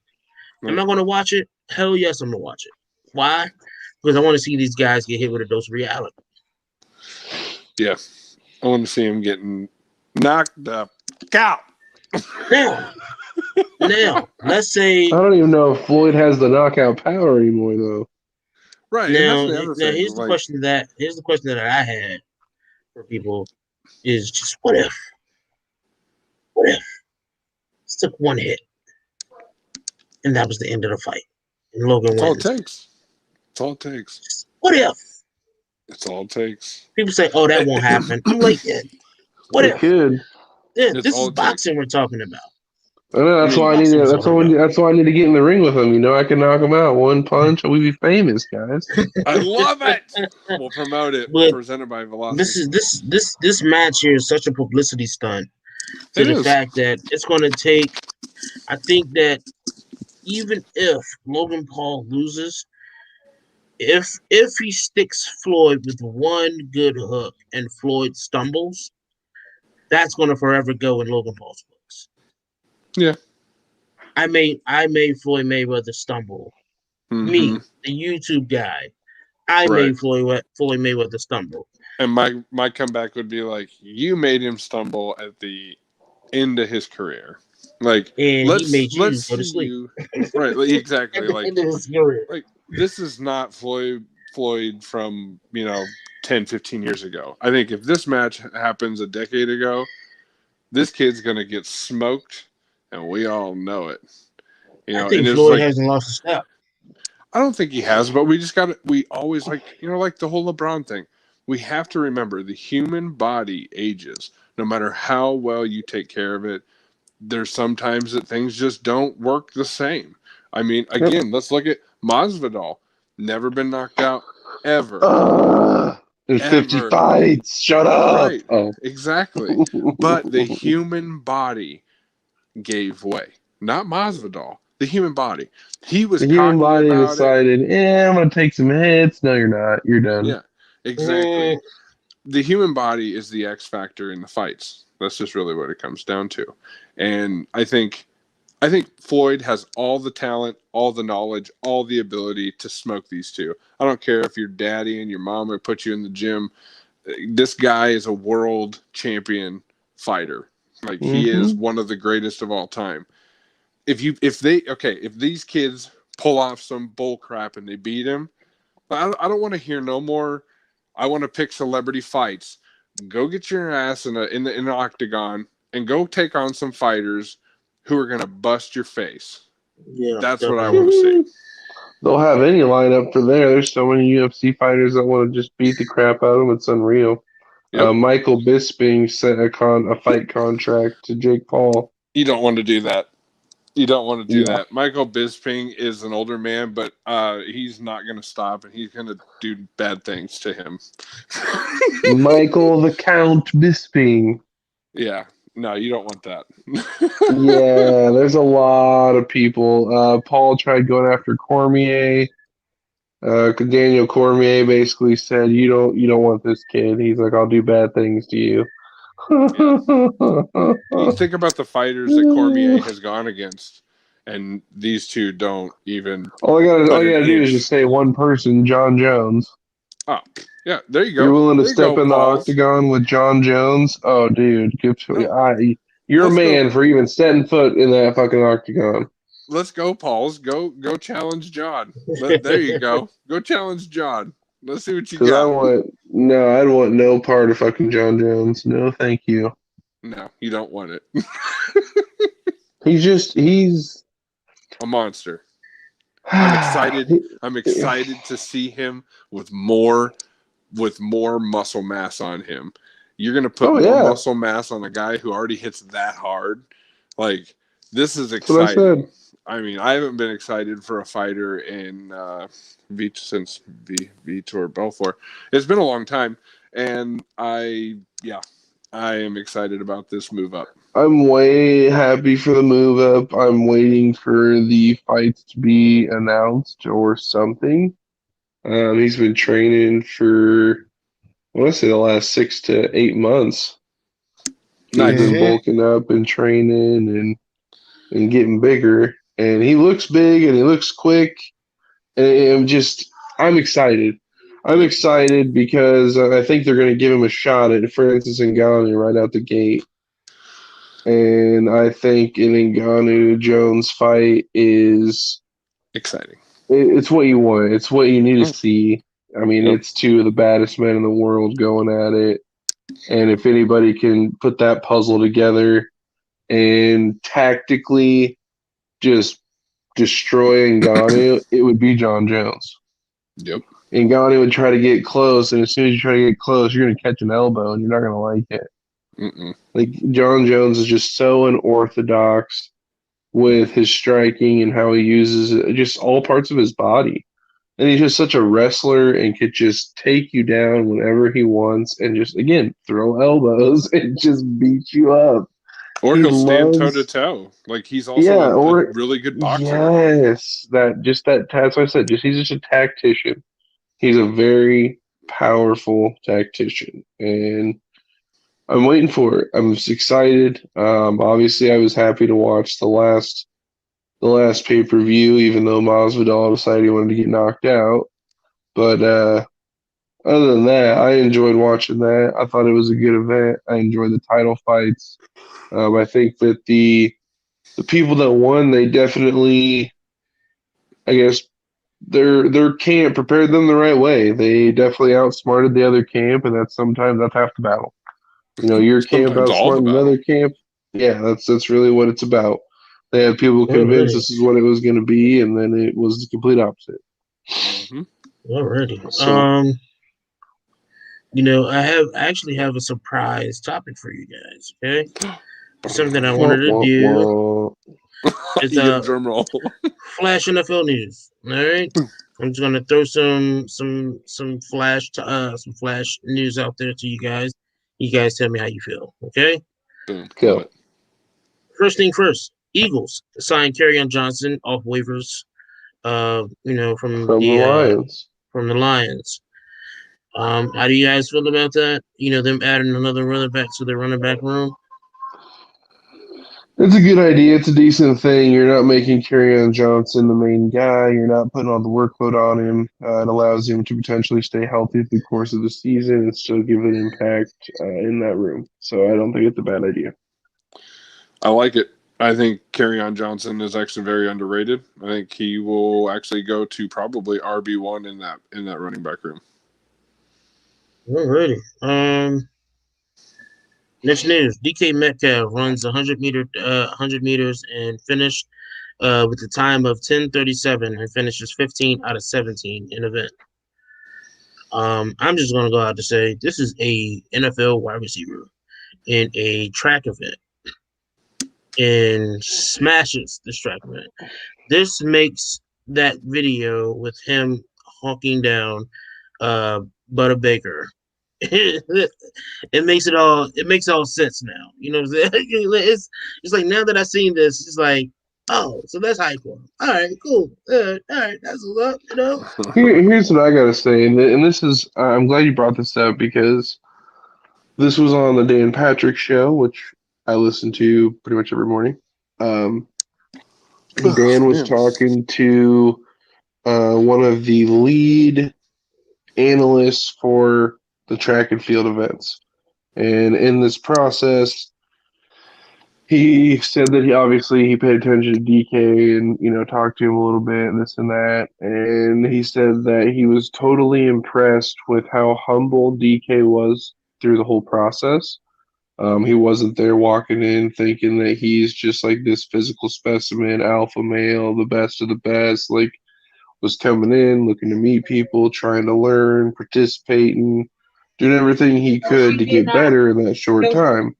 No. Am I going to watch it? Hell yes, I'm going to watch it. Why? Because I want to see these guys get hit with a dose of reality. Yeah. I want to see him getting knocked up. Cow. Now, let's say... I don't even know if Floyd has the knockout power anymore, though. Right. Now here's the question that I had for people is just what if it's took one hit and that was the end of the fight and Logan wins. That's all it takes. That's all it takes. Just, what if? That's all it takes. People say, "Oh, that won't happen." I'm like, yeah, what if? Could. Yeah, this is boxing we're talking about. I know, that's why I need to. That's why I need to get in the ring with him. I can knock him out one punch, and we be famous, guys. I love it. We'll promote it. But presented by Velocity. This match here is such a publicity stunt to the fact that it's going to take. I think that even if Logan Paul loses, if he sticks Floyd with one good hook and Floyd stumbles, that's going to forever go in Logan Paul's book. Yeah. I made Floyd Mayweather stumble. Mm-hmm. Me, the YouTube guy, I made Floyd Mayweather stumble. And my comeback would be like, you made him stumble at the end of his career. Like, And let's he made you go see to sleep. you. Right, exactly. At the Like, end of his career. like this is not Floyd from 10, 15 years ago. I think if this match happens a decade ago, this kid's gonna get smoked, and we all know it. I think and it's Floyd like, hasn't lost a step. I don't think he has, but we always like the whole LeBron thing. We have to remember the human body ages. No matter how well you take care of it, there's sometimes that things just don't work the same. I mean, again, let's look at Masvidal. Never been knocked out ever. In 50 fights. Shut up. Right. Oh. Exactly. But the human body gave way. Not Masvidal. The human body. He was the human body about decided, I'm going to take some hits. No, you're not. You're done. Yeah, exactly. The human body is the X factor in the fights. That's just really what it comes down to. And I think Floyd has all the talent, all the knowledge, all the ability to smoke these two. I don't care if your daddy and your mom would put you in the gym. This guy is a world champion fighter. Like, he is one of the greatest of all time. If these kids pull off some bull crap and they beat him, I don't want to hear no more. I want to pick celebrity fights. Go get your ass in an octagon and go take on some fighters who are gonna bust your face. Yeah, that's what I want to see. They'll have any lineup for there. There's so many UFC fighters that want to just beat the crap out of them. It's unreal. Yep. Michael Bisping sent a fight contract to Jake Paul. You don't want to do that. You don't want to do that. Michael Bisping is an older man, but he's not going to stop, and he's going to do bad things to him. Michael the Count Bisping. Yeah. No, you don't want that. Yeah, there's a lot of people. Paul tried going after Cormier. Daniel Cormier basically said, "You don't want this kid." He's like, "I'll do bad things to you." You think about the fighters that Cormier has gone against, and these two don't even. All you gotta do is just say one person, John Jones. Oh, yeah, there you go. You're willing to step in the octagon with John Jones? Oh, dude, you're a man for even setting foot in that fucking octagon. Let's go, Pauls. Go challenge John. There you go. Go challenge John. Let's see what you got. I don't want no part of fucking John Jones. No, thank you. No, you don't want it. He's a monster. I'm excited to see him with more muscle mass on him. You're gonna put more muscle mass on a guy who already hits that hard. Like, this is exciting. I mean, I haven't been excited for a fighter since Vitor Belfort. It's been a long time, and I am excited about this move up. I'm way happy for the move up. I'm waiting for the fights to be announced or something. He's been training for, I want to say, the last 6 to 8 months. He's been bulking up and training and getting bigger. And he looks big and he looks quick. And I'm excited. I'm excited because I think they're going to give him a shot at Francis Ngannou right out the gate. And I think an Ngannou-Jones fight is exciting. It's what you want. It's what you need to see. I mean, it's two of the baddest men in the world going at it. And if anybody can put that puzzle together and tactically just destroy Ngannou, it would be John Jones. Yep. Ngannou would try to get close, and as soon as you try to get close, you're going to catch an elbow, and you're not going to like it. Like, John Jones is just so unorthodox with his striking and how he uses just all parts of his body. And he's just such a wrestler and could just take you down whenever he wants and just, again, throw elbows and just beat you up. Or he'll stand toe-to-toe. Like, he's also a really good boxer. Yes. That's what I said. He's just a tactician. He's a very powerful tactician. And I'm waiting for it. I'm just excited. Obviously, I was happy to watch the last pay-per-view, even though Masvidal decided he wanted to get knocked out. But other than that, I enjoyed watching that. I thought it was a good event. I enjoyed the title fights. I think that the people that won, they definitely, I guess, their camp prepared them the right way. They definitely outsmarted the other camp, and sometimes that's half the battle. Your camp Sometimes all the outsmarting another battle. camp. Yeah, that's really what it's about. They had people convinced Alrighty. this is what it was going to be, and then it was the complete opposite. Hmm. Alrighty. So, I actually have a surprise topic for you guys. Okay, it's something I wah, wanted to wah, do. wah. It's You get a drum roll. Flash NFL news. All right, I'm just gonna throw some flash news out there to you guys. You guys tell me how you feel. Okay. Boom. Love Go. it. First thing first. Eagles signed Kerryon Johnson off waivers. From the Lions. From the Lions. How do you guys feel about that? Them adding another running back to their running back room. It's a good idea. It's a decent thing. You're not making Kerryon Johnson the main guy. You're not putting all the workload on him. It allows him to potentially stay healthy through the course of the season and still give an impact in that room. So I don't think it's a bad idea. I like it. I think Kerryon Johnson is actually very underrated. I think he will actually go to probably RB1 in that running back room. Alrighty. Next news: DK Metcalf runs 100 meters and finished with a time of 10:37 and finishes 15 out of 17 in event. I'm just gonna go out to say this is a NFL wide receiver in a track event and smashes this track event. This makes that video with him hawking down Butter Baker. It makes all sense now. You know what I'm saying? It's like now that I've seen this, it's like, oh, so that's hype for him. All right, cool. All right, that's what's up. Here's what I gotta say, and this is I'm glad you brought this up because this was on the Dan Patrick show, which I listen to pretty much every morning. Dan was talking to one of the lead analysts for the track and field events. And in this process, he said that he paid attention to DK and, talked to him a little bit, this and that. And he said that he was totally impressed with how humble DK was through the whole process. He wasn't there walking in thinking that he's just like this physical specimen, alpha male, the best of the best. Like, was coming in, looking to meet people, trying to learn, participating, doing everything he could to get better in that short time.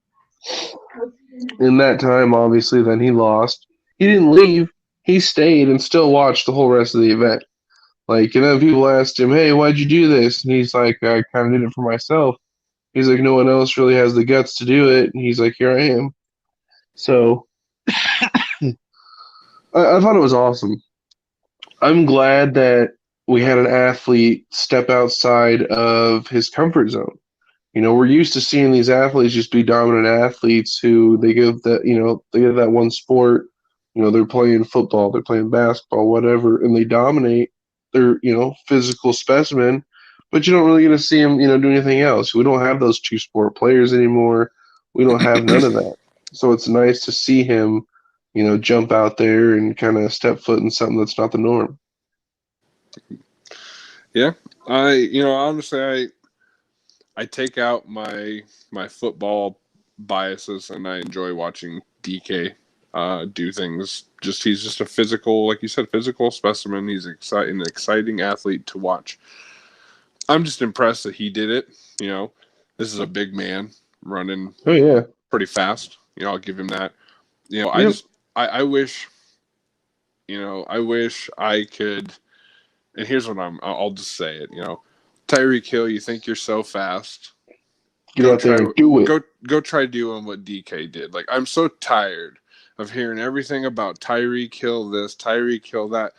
In that time, obviously, then he lost. He didn't leave. He stayed and still watched the whole rest of the event. Like, people asked him, hey, why'd you do this? And he's like, I kind of did it for myself. He's like, no one else really has the guts to do it. And he's like, here I am. So I thought it was awesome. I'm glad that we had an athlete step outside of his comfort zone. We're used to seeing these athletes just be dominant athletes who they give that one sport, they're playing football, they're playing basketball, whatever, and they dominate their, physical specimen, but you don't really get to see them, do anything else. We don't have those two sport players anymore. We don't have none of that. So it's nice to see him, jump out there and kind of step foot in something that's not the norm. Yeah. Honestly, I take out my football biases and I enjoy watching DK do things. He's just a physical, like you said, physical specimen. He's an exciting athlete to watch. I'm just impressed that he did it. This is a big man running pretty fast. I'll give him that. I wish, I wish I could, and here's what I'll just say it, Tyreek Hill, you think you're so fast. Get out there and do it. Go try doing what DK did. Like, I'm so tired of hearing everything about Tyreek Hill this, Tyreek Hill that.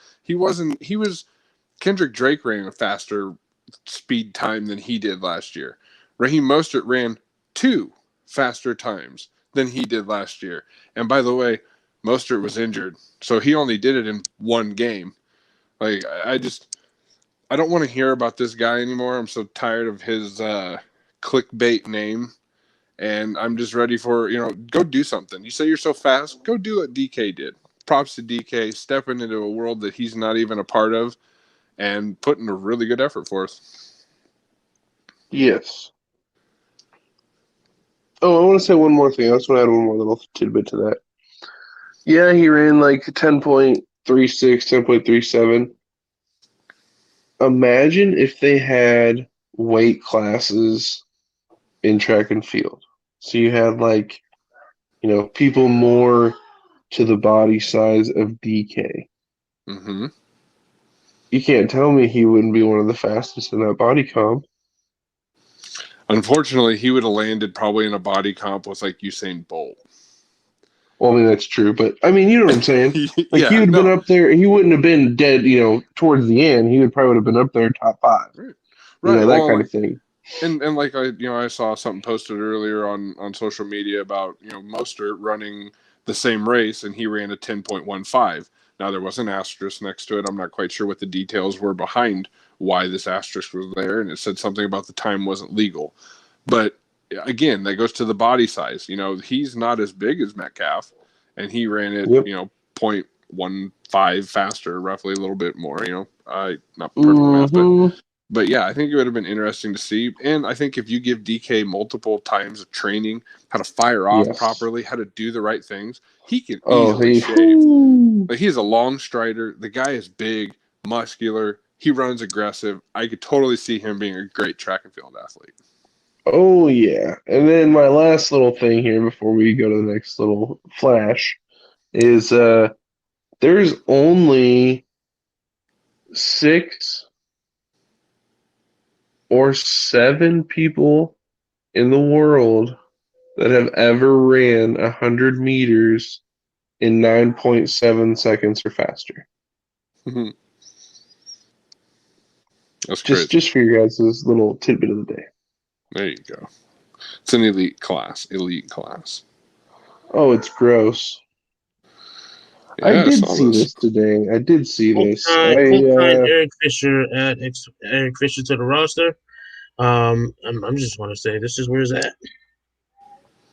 Kendrick Drake ran a faster speed time than he did last year. Raheem Mostert ran 2 faster times than he did last year. And by the way, Mostert was injured, so he only did it in one game. Like, I don't want to hear about this guy anymore. I'm so tired of his clickbait name. And I'm just ready for, go do something. You say you're so fast, go do what DK did. Props to DK, stepping into a world that he's not even a part of and putting a really good effort for us. Yes. Oh, I want to say one more thing. I just want to add one more little tidbit to that. Yeah, he ran like 10.36, 10.37. Imagine if they had weight classes in track and field. So you had people more to the body size of DK. Mm-hmm. You can't tell me he wouldn't be one of the fastest in that body comp. Unfortunately, he would have landed probably in a body comp with like Usain Bolt. Well, I mean, that's true, but I mean, you know what I'm saying? Like, Yeah, he would have been up there. He wouldn't have been dead, towards the end. He would probably would have been up there top 5. Right. That kind of thing. And like I saw something posted earlier on social media about Mostert running the same race, and he ran a 10.15. Now there was an asterisk next to it. I'm not quite sure what the details were behind why this asterisk was there, and it said something about the time wasn't legal. But again, that goes to the body size. He's not as big as Metcalf, and he ran it 0.15 faster, roughly a little bit more. Not perfect math, but yeah, I think it would have been interesting to see. And I think if you give DK multiple times of training, how to fire off properly, how to do the right things, he can easily shave. Like, he's a long strider. The guy is big, muscular. He runs aggressive. I could totally see him being a great track and field athlete. Oh, yeah. And then my last little thing here before we go to the next little flash is there's only 6 or 7 people in the world that have ever ran 100 meters in 9.7 seconds or faster. That's crazy. Just for your guys' little tidbit of the day. There you go. It's an elite class. Oh, it's gross. Yeah, I did see this today. Full-time Eric Fisher Eric Fisher to the roster. I'm just want to say this is where it's at.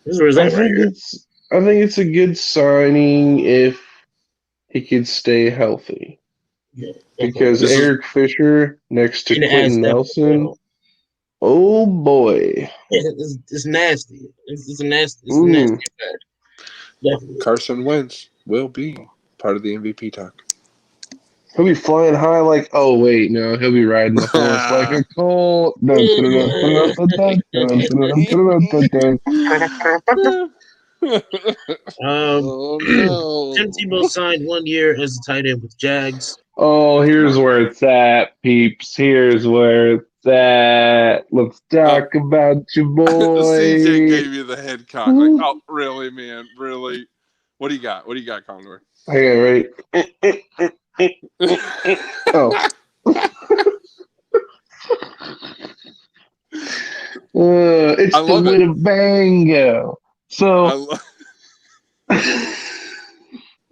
This is where it's at right here. I think it's a good signing if he could stay healthy. Yeah. Because Eric Fisher next to Quentin Nelson, oh boy, it's nasty. It's a nasty affair. Definitely. Carson Wentz will be part of the MVP talk. He'll be flying high like, oh wait, no, he'll be riding the horse like a colt. Oh no! Tim Tebow signed 1 year as a tight end with Jags. Oh, here's where it's at, peeps. Here's where it's at. Let's talk about your boy. CJ gave you the head cock. Like, oh, really, man? Really? What do you got? Condor? I got it right. Oh. It's the Winnebago. So,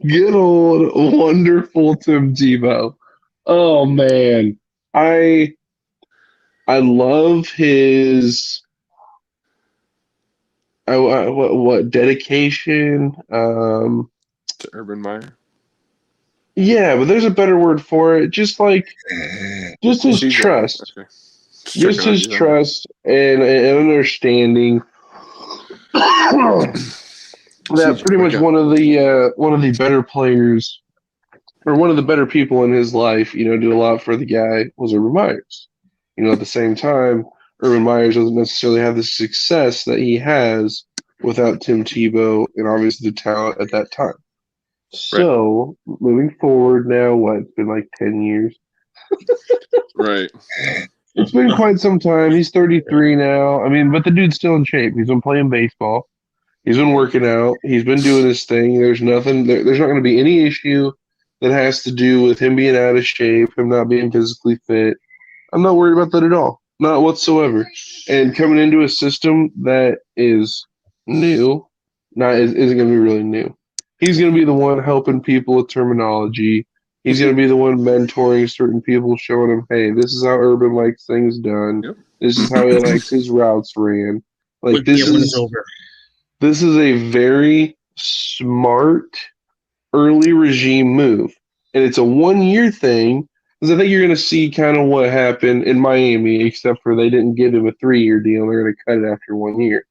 good old wonderful Tim Tebow. Oh man, I love his what dedication to Urban Meyer. Yeah, but there's a better word for it. Just his trust. Okay. Just his trust and understanding that pretty much one of the better players or one of the better people in his life, do a lot for the guy was Urban Myers. At the same time, Urban Myers doesn't necessarily have the success that he has without Tim Tebow and obviously the talent at that time. So, moving forward now, it's been like 10 years. Right. It's been quite some time. He's 33 now. I mean, but the dude's still in shape. He's been playing baseball. He's been working out. He's been doing his thing. There's not going to be any issue that has to do with him being out of shape, him not being physically fit. I'm not worried about that at all. Not whatsoever. And coming into a system that is new. Not isn't going to be really new. He's going to be the one helping people with terminology. He's going to be the one mentoring certain people, showing them, hey, this is how Urban likes things done. Yep. This is how he likes his routes ran. Like When it's over. this is a very smart early regime move. And it's a 1 year thing. Because I think you're going to see kind of what happened in Miami, except for they didn't give him a 3 year deal. They're going to cut it after 1 year.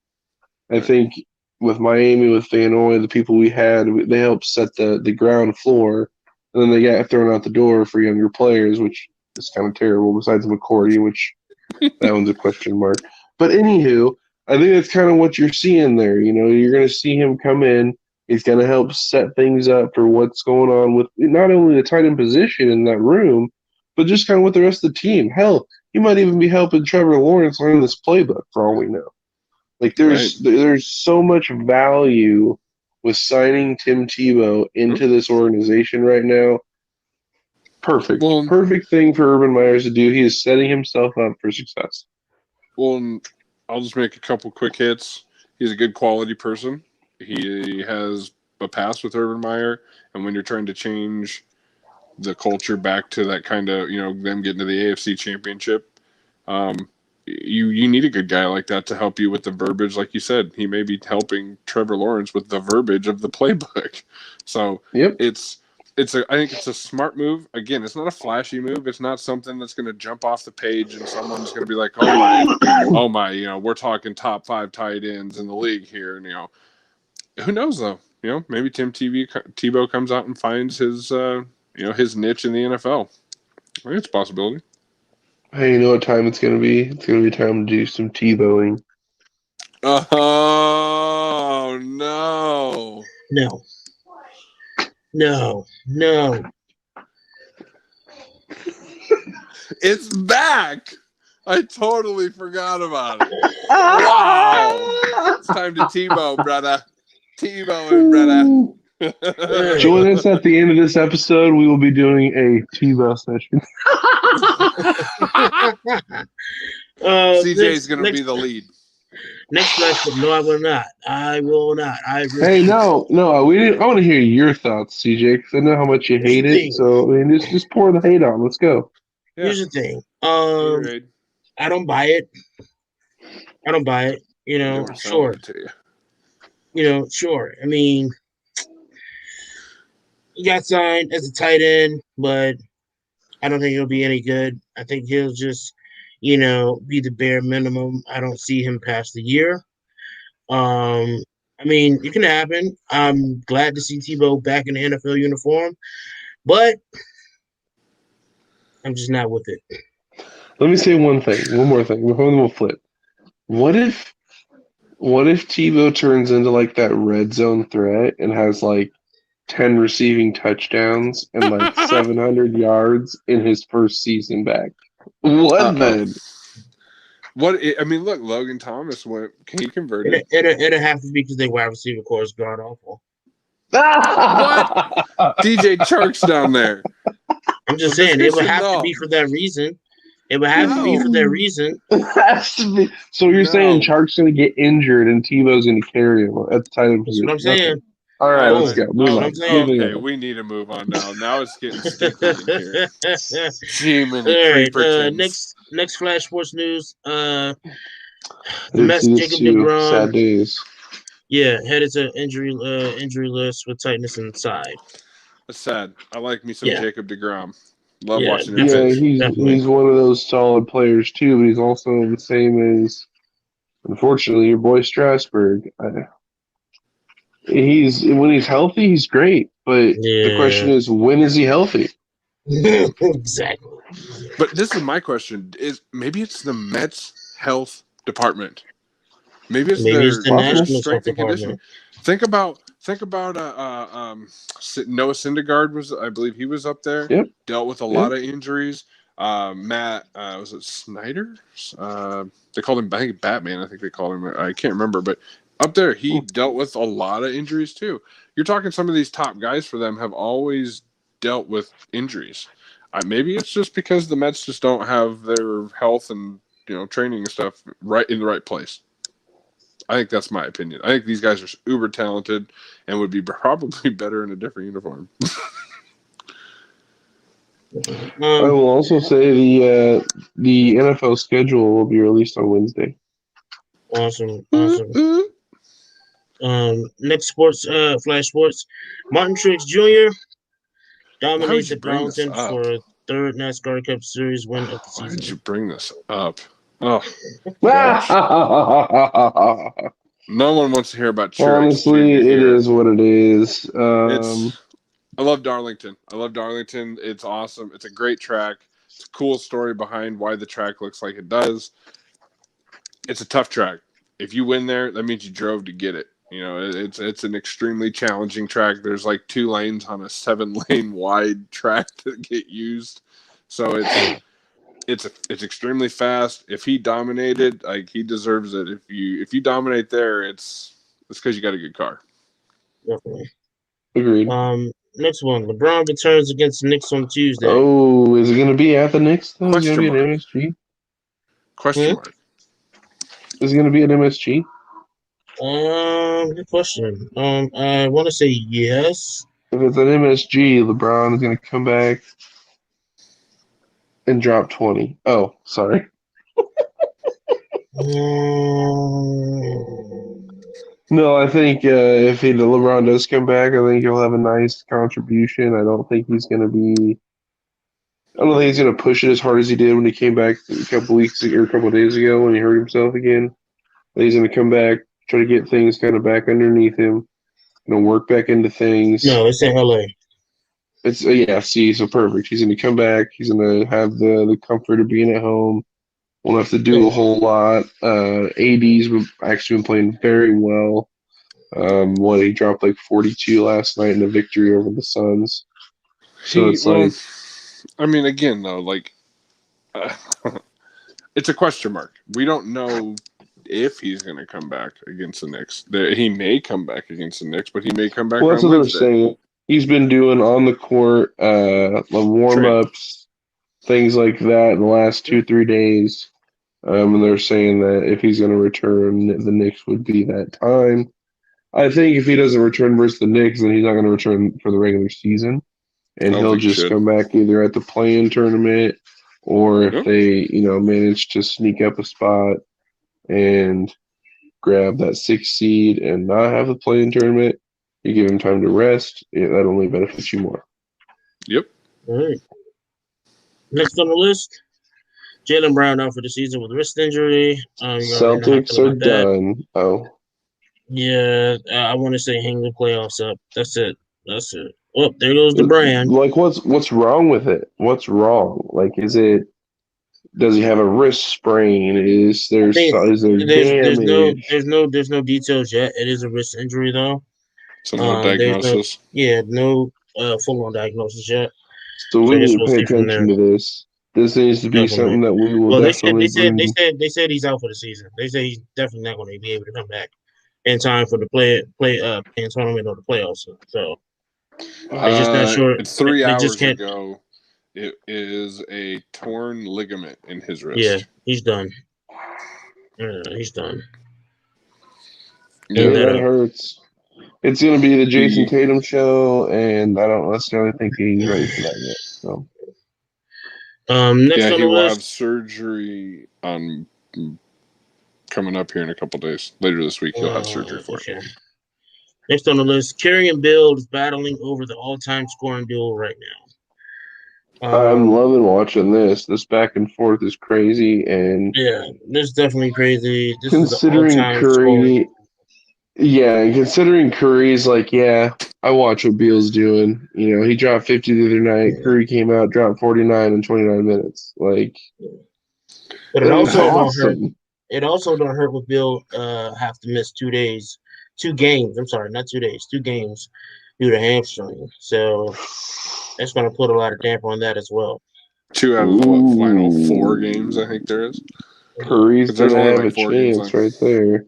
I think with Miami, with Van Noy, the people we had, they helped set the ground floor. And then they got thrown out the door for younger players, which is kind of terrible, besides McCourty, which that one's a question mark. But anywho, I think that's kind of what you're seeing there. You know, you're going to see him come in. He's going to help set things up for what's going on with not only the tight end position in that room, but just kind of with the rest of the team. Hell, he might even be helping Trevor Lawrence learn this playbook for all we know. Like there's so much value with signing Tim Tebow into this organization right now. Perfect. Well, Perfect thing for Urban Myers to do. He is setting himself up for success. Well, I'll just make a couple quick hits. He's a good quality person. He has a past with Urban Meyer, and when you're trying to change the culture back to that kind of, them getting to the AFC Championship, you need a good guy like that to help you with the verbiage. Like you said, he may be helping Trevor Lawrence with the verbiage of the playbook. So Yep. I think it's a smart move. Again, it's not a flashy move. It's not something that's going to jump off the page and someone's going to be like, oh my, we're talking top 5 tight ends in the league here. And, who knows though? Maybe Tim Tebow comes out and finds his, his niche in the NFL. I think it's a possibility. Hey, you know what time it's going to be? It's going to be time to do some Tebowing. Oh, no. No. It's back. I totally forgot about it. Wow. It's time to Tebow, brother. Tebow, brother. Join us at the end of this episode. We will be doing a Tebow session. CJ's going to be the lead. Next question. No, I will not. Hey, no. We didn't. I want to hear your thoughts, CJ, because I know how much you hate it. So just pour the hate on. Let's go. Yeah. Here's the thing. I don't buy it. Sure. Sure. I mean, he got signed as a tight end, but I don't think he'll be any good. I think he'll just, be the bare minimum. I don't see him past the year. I mean, it can happen. I'm glad to see Tebow back in the NFL uniform, but I'm just not with it. Let me say one more thing before we'll flip. What if Tebow turns into like that red zone threat and has like 10 receiving touchdowns and like 700 yards in his first season back? What then? Look, Logan Thomas he converted. It'll have to be because their wide receiver core is god awful. What? DJ Chark's down there. I'm just saying it would have to be for that reason. It would have to be for that reason. It has to be. So you're saying Chark's going to get injured and Tebow's going to carry him at the tight end position? That's what I'm saying. All right, let's go. Move on. Okay, we need to move on now. Now it's getting sticky in here. All right, next Flash Sports news. The Mets, Jacob deGrom. Sad days. Yeah, headed to injury list with tightness inside. That's sad. I like me some Jacob deGrom. Love watching him. Yeah, he's one of those solid players too, but he's also the same as, unfortunately, your boy Strasburg. When he's healthy, he's great. But the question is, when is he healthy? Exactly. But this is my question: maybe it's the Mets health department? Maybe it's the national strength and conditioning. Think about Noah Syndergaard was, I believe he was up there. Yep. Dealt with a lot of injuries. Matt, was it Snyder? They called him, I think, Batman. I think they called him. I can't remember, but up there he dealt with a lot of injuries too. You're talking some of these top guys for them have always dealt with injuries. Maybe it's just because the Mets just don't have their health and training and stuff right in the right place. I think that's my opinion. I think these guys are uber talented and would be probably better in a different uniform. I will also say the NFL schedule will be released on Wednesday. Awesome. Next sports, flash sports. Martin Truex Jr. Why would dominates you at bring this Darlington up? for a third NASCAR Cup Series win of the Why did you season. bring this up? Oh, gosh. No one wants to hear about Truex Honestly, Jr. it here. is what it is. I love Darlington. It's awesome. It's a great track. It's a cool story behind why the track looks like it does. It's a tough track. If you win there, that means you drove to get it. You know, it's an extremely challenging track. There's like 2 lanes on a 7-lane wide track that get used. So it's extremely fast. If he dominated, like, he deserves it. If you dominate there, it's because you got a good car. Definitely. Agreed. Next one. LeBron returns against the Knicks on Tuesday. Oh, is it going to be at the Knicks, though? Is it Question going to be mark. at MSG? Question mark. Is it going to be at MSG? Good question. I want to say yes. If it's at MSG, LeBron is going to come back and drop 20. Oh, sorry. No, I think if LeBron does come back, I think he'll have a nice contribution. I don't think he's going to push it as hard as he did when he came back a couple weeks or a couple of days ago when he hurt himself again. He's going to come back, try to get things kind of back underneath him, work back into things. No, it's in LA. It's so perfect. He's going to come back. He's going to have the comfort of being at home. Won't have to do a whole lot. AD's actually been playing very well. He dropped like 42 last night in a victory over the Suns. So I mean, again though, like, it's a question mark. We don't know if he's going to come back against the Knicks. He may come back against the Knicks, but he may come back on Wednesday. That's what they're saying. He's been doing on the court, warm-ups, things like that in the last 2-3 days. And they're saying that if he's going to return, the Knicks would be that time. I think if he doesn't return versus the Knicks, then he's not going to return for the regular season. And he'll just come back either at the play-in tournament or if they, manage to sneak up a spot and grab that 6th seed and not have the play-in tournament, you give him time to rest. That only benefits you more. Yep. All right. Next on the list, Jaylen Brown out for the season with wrist injury. Celtics are done. Oh. Yeah, I want to say hang the playoffs up. That's it. Oh, there goes the brand. Like, what's wrong with it? What's wrong? Like, does he have a wrist sprain? Is there damage? There's no details yet. It is a wrist injury though. So no diagnosis. No full on diagnosis yet. So we need to pay attention to this. This needs to be something that we will definitely. They said he's out for the season. They say he's definitely not going to be able to come back in time for the play tournament or the playoffs. So I'm just not sure. It's 3 hours ago. It is a torn ligament in his wrist. Yeah, he's done. He's done. Yeah, that hurts. It's going to be the Jason Tatum show, and I don't necessarily think he's ready for that yet. So. Next on he the will list, have surgery on coming up here in a couple days. Later this week, he'll have surgery for it. Next on the list, Kerrion Bill is battling over the all-time scoring duel right now. I'm loving watching this. This back and forth is crazy, and this is definitely crazy. This considering is Curry, and considering Curry's I watch what Beal's doing. He dropped 50 the other night. Curry came out, dropped 49 in 29 minutes. But it also don't hurt. It also don't hurt with Bill have to miss 2 games. I'm sorry, not 2 days, 2 games due to hamstring. So that's going to put a lot of damper on that as well. 2 out of the final 4 games, I think there is. Curry's going to have a chance right there.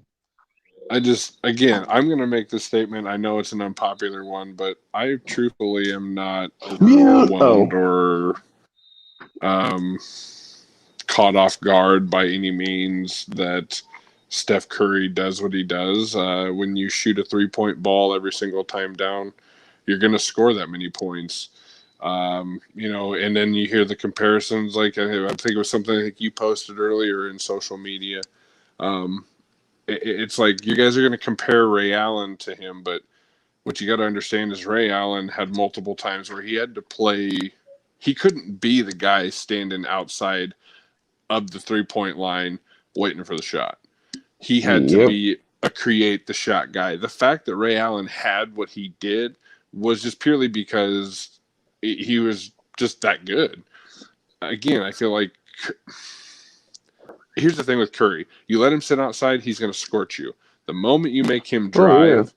I'm going to make this statement. I know it's an unpopular one, but I truthfully am not overwhelmed or caught off guard by any means that Steph Curry does what he does. When you shoot a 3-point ball every single time down, you're going to score that many points. And then you hear the comparisons. Like I think it was something I think you posted earlier in social media. It's like you guys are going to compare Ray Allen to him, but what you got to understand is Ray Allen had multiple times where he had to play. He couldn't be the guy standing outside of the 3-point line waiting for the shot. He had to be a create the shot guy. The fact that Ray Allen had what he did was just purely because he was just that good. Again, I feel like here's the thing with Curry. You let him sit outside, he's going to scorch you. The moment you make him drive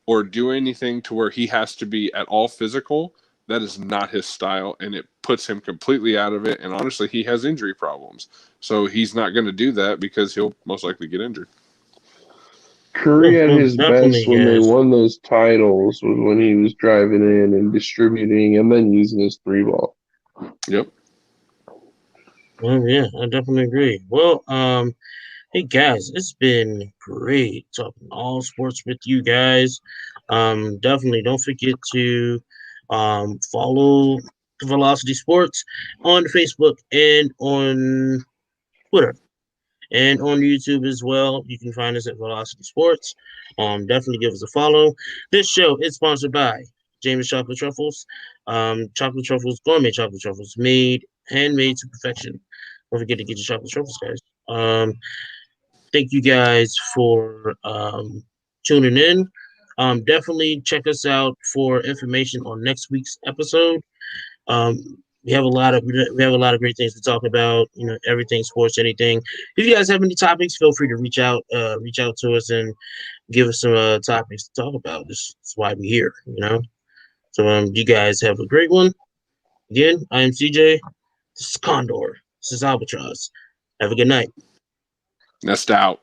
or do anything to where he has to be at all physical, that is not his style, and it puts him completely out of it. And honestly, he has injury problems. So he's not going to do that because he'll most likely get injured. Curry at his best when they won those titles was when he was driving in and distributing and then using his 3-ball. Yep. Well, yeah, I definitely agree. Well, hey guys, it's been great talking all sports with you guys. Definitely don't forget to follow Velocity Sports on Facebook and on Twitter and on YouTube as well. You can find us at Velocity Sports. Definitely give us a follow. This show is sponsored by James Chocolate Truffles. Chocolate Truffles, gourmet chocolate truffles, handmade to perfection. Don't forget to get your chocolate truffles, guys. Thank you guys for tuning in. Definitely check us out for information on next week's episode. We have a lot of great things to talk about. Everything sports, anything. If you guys have any topics, feel free to reach out to us and give us some topics to talk about. This is why we're here. So you guys have a great one. Again, I am CJ. This is Condor. This is Albatross. Have a good night. Nest out.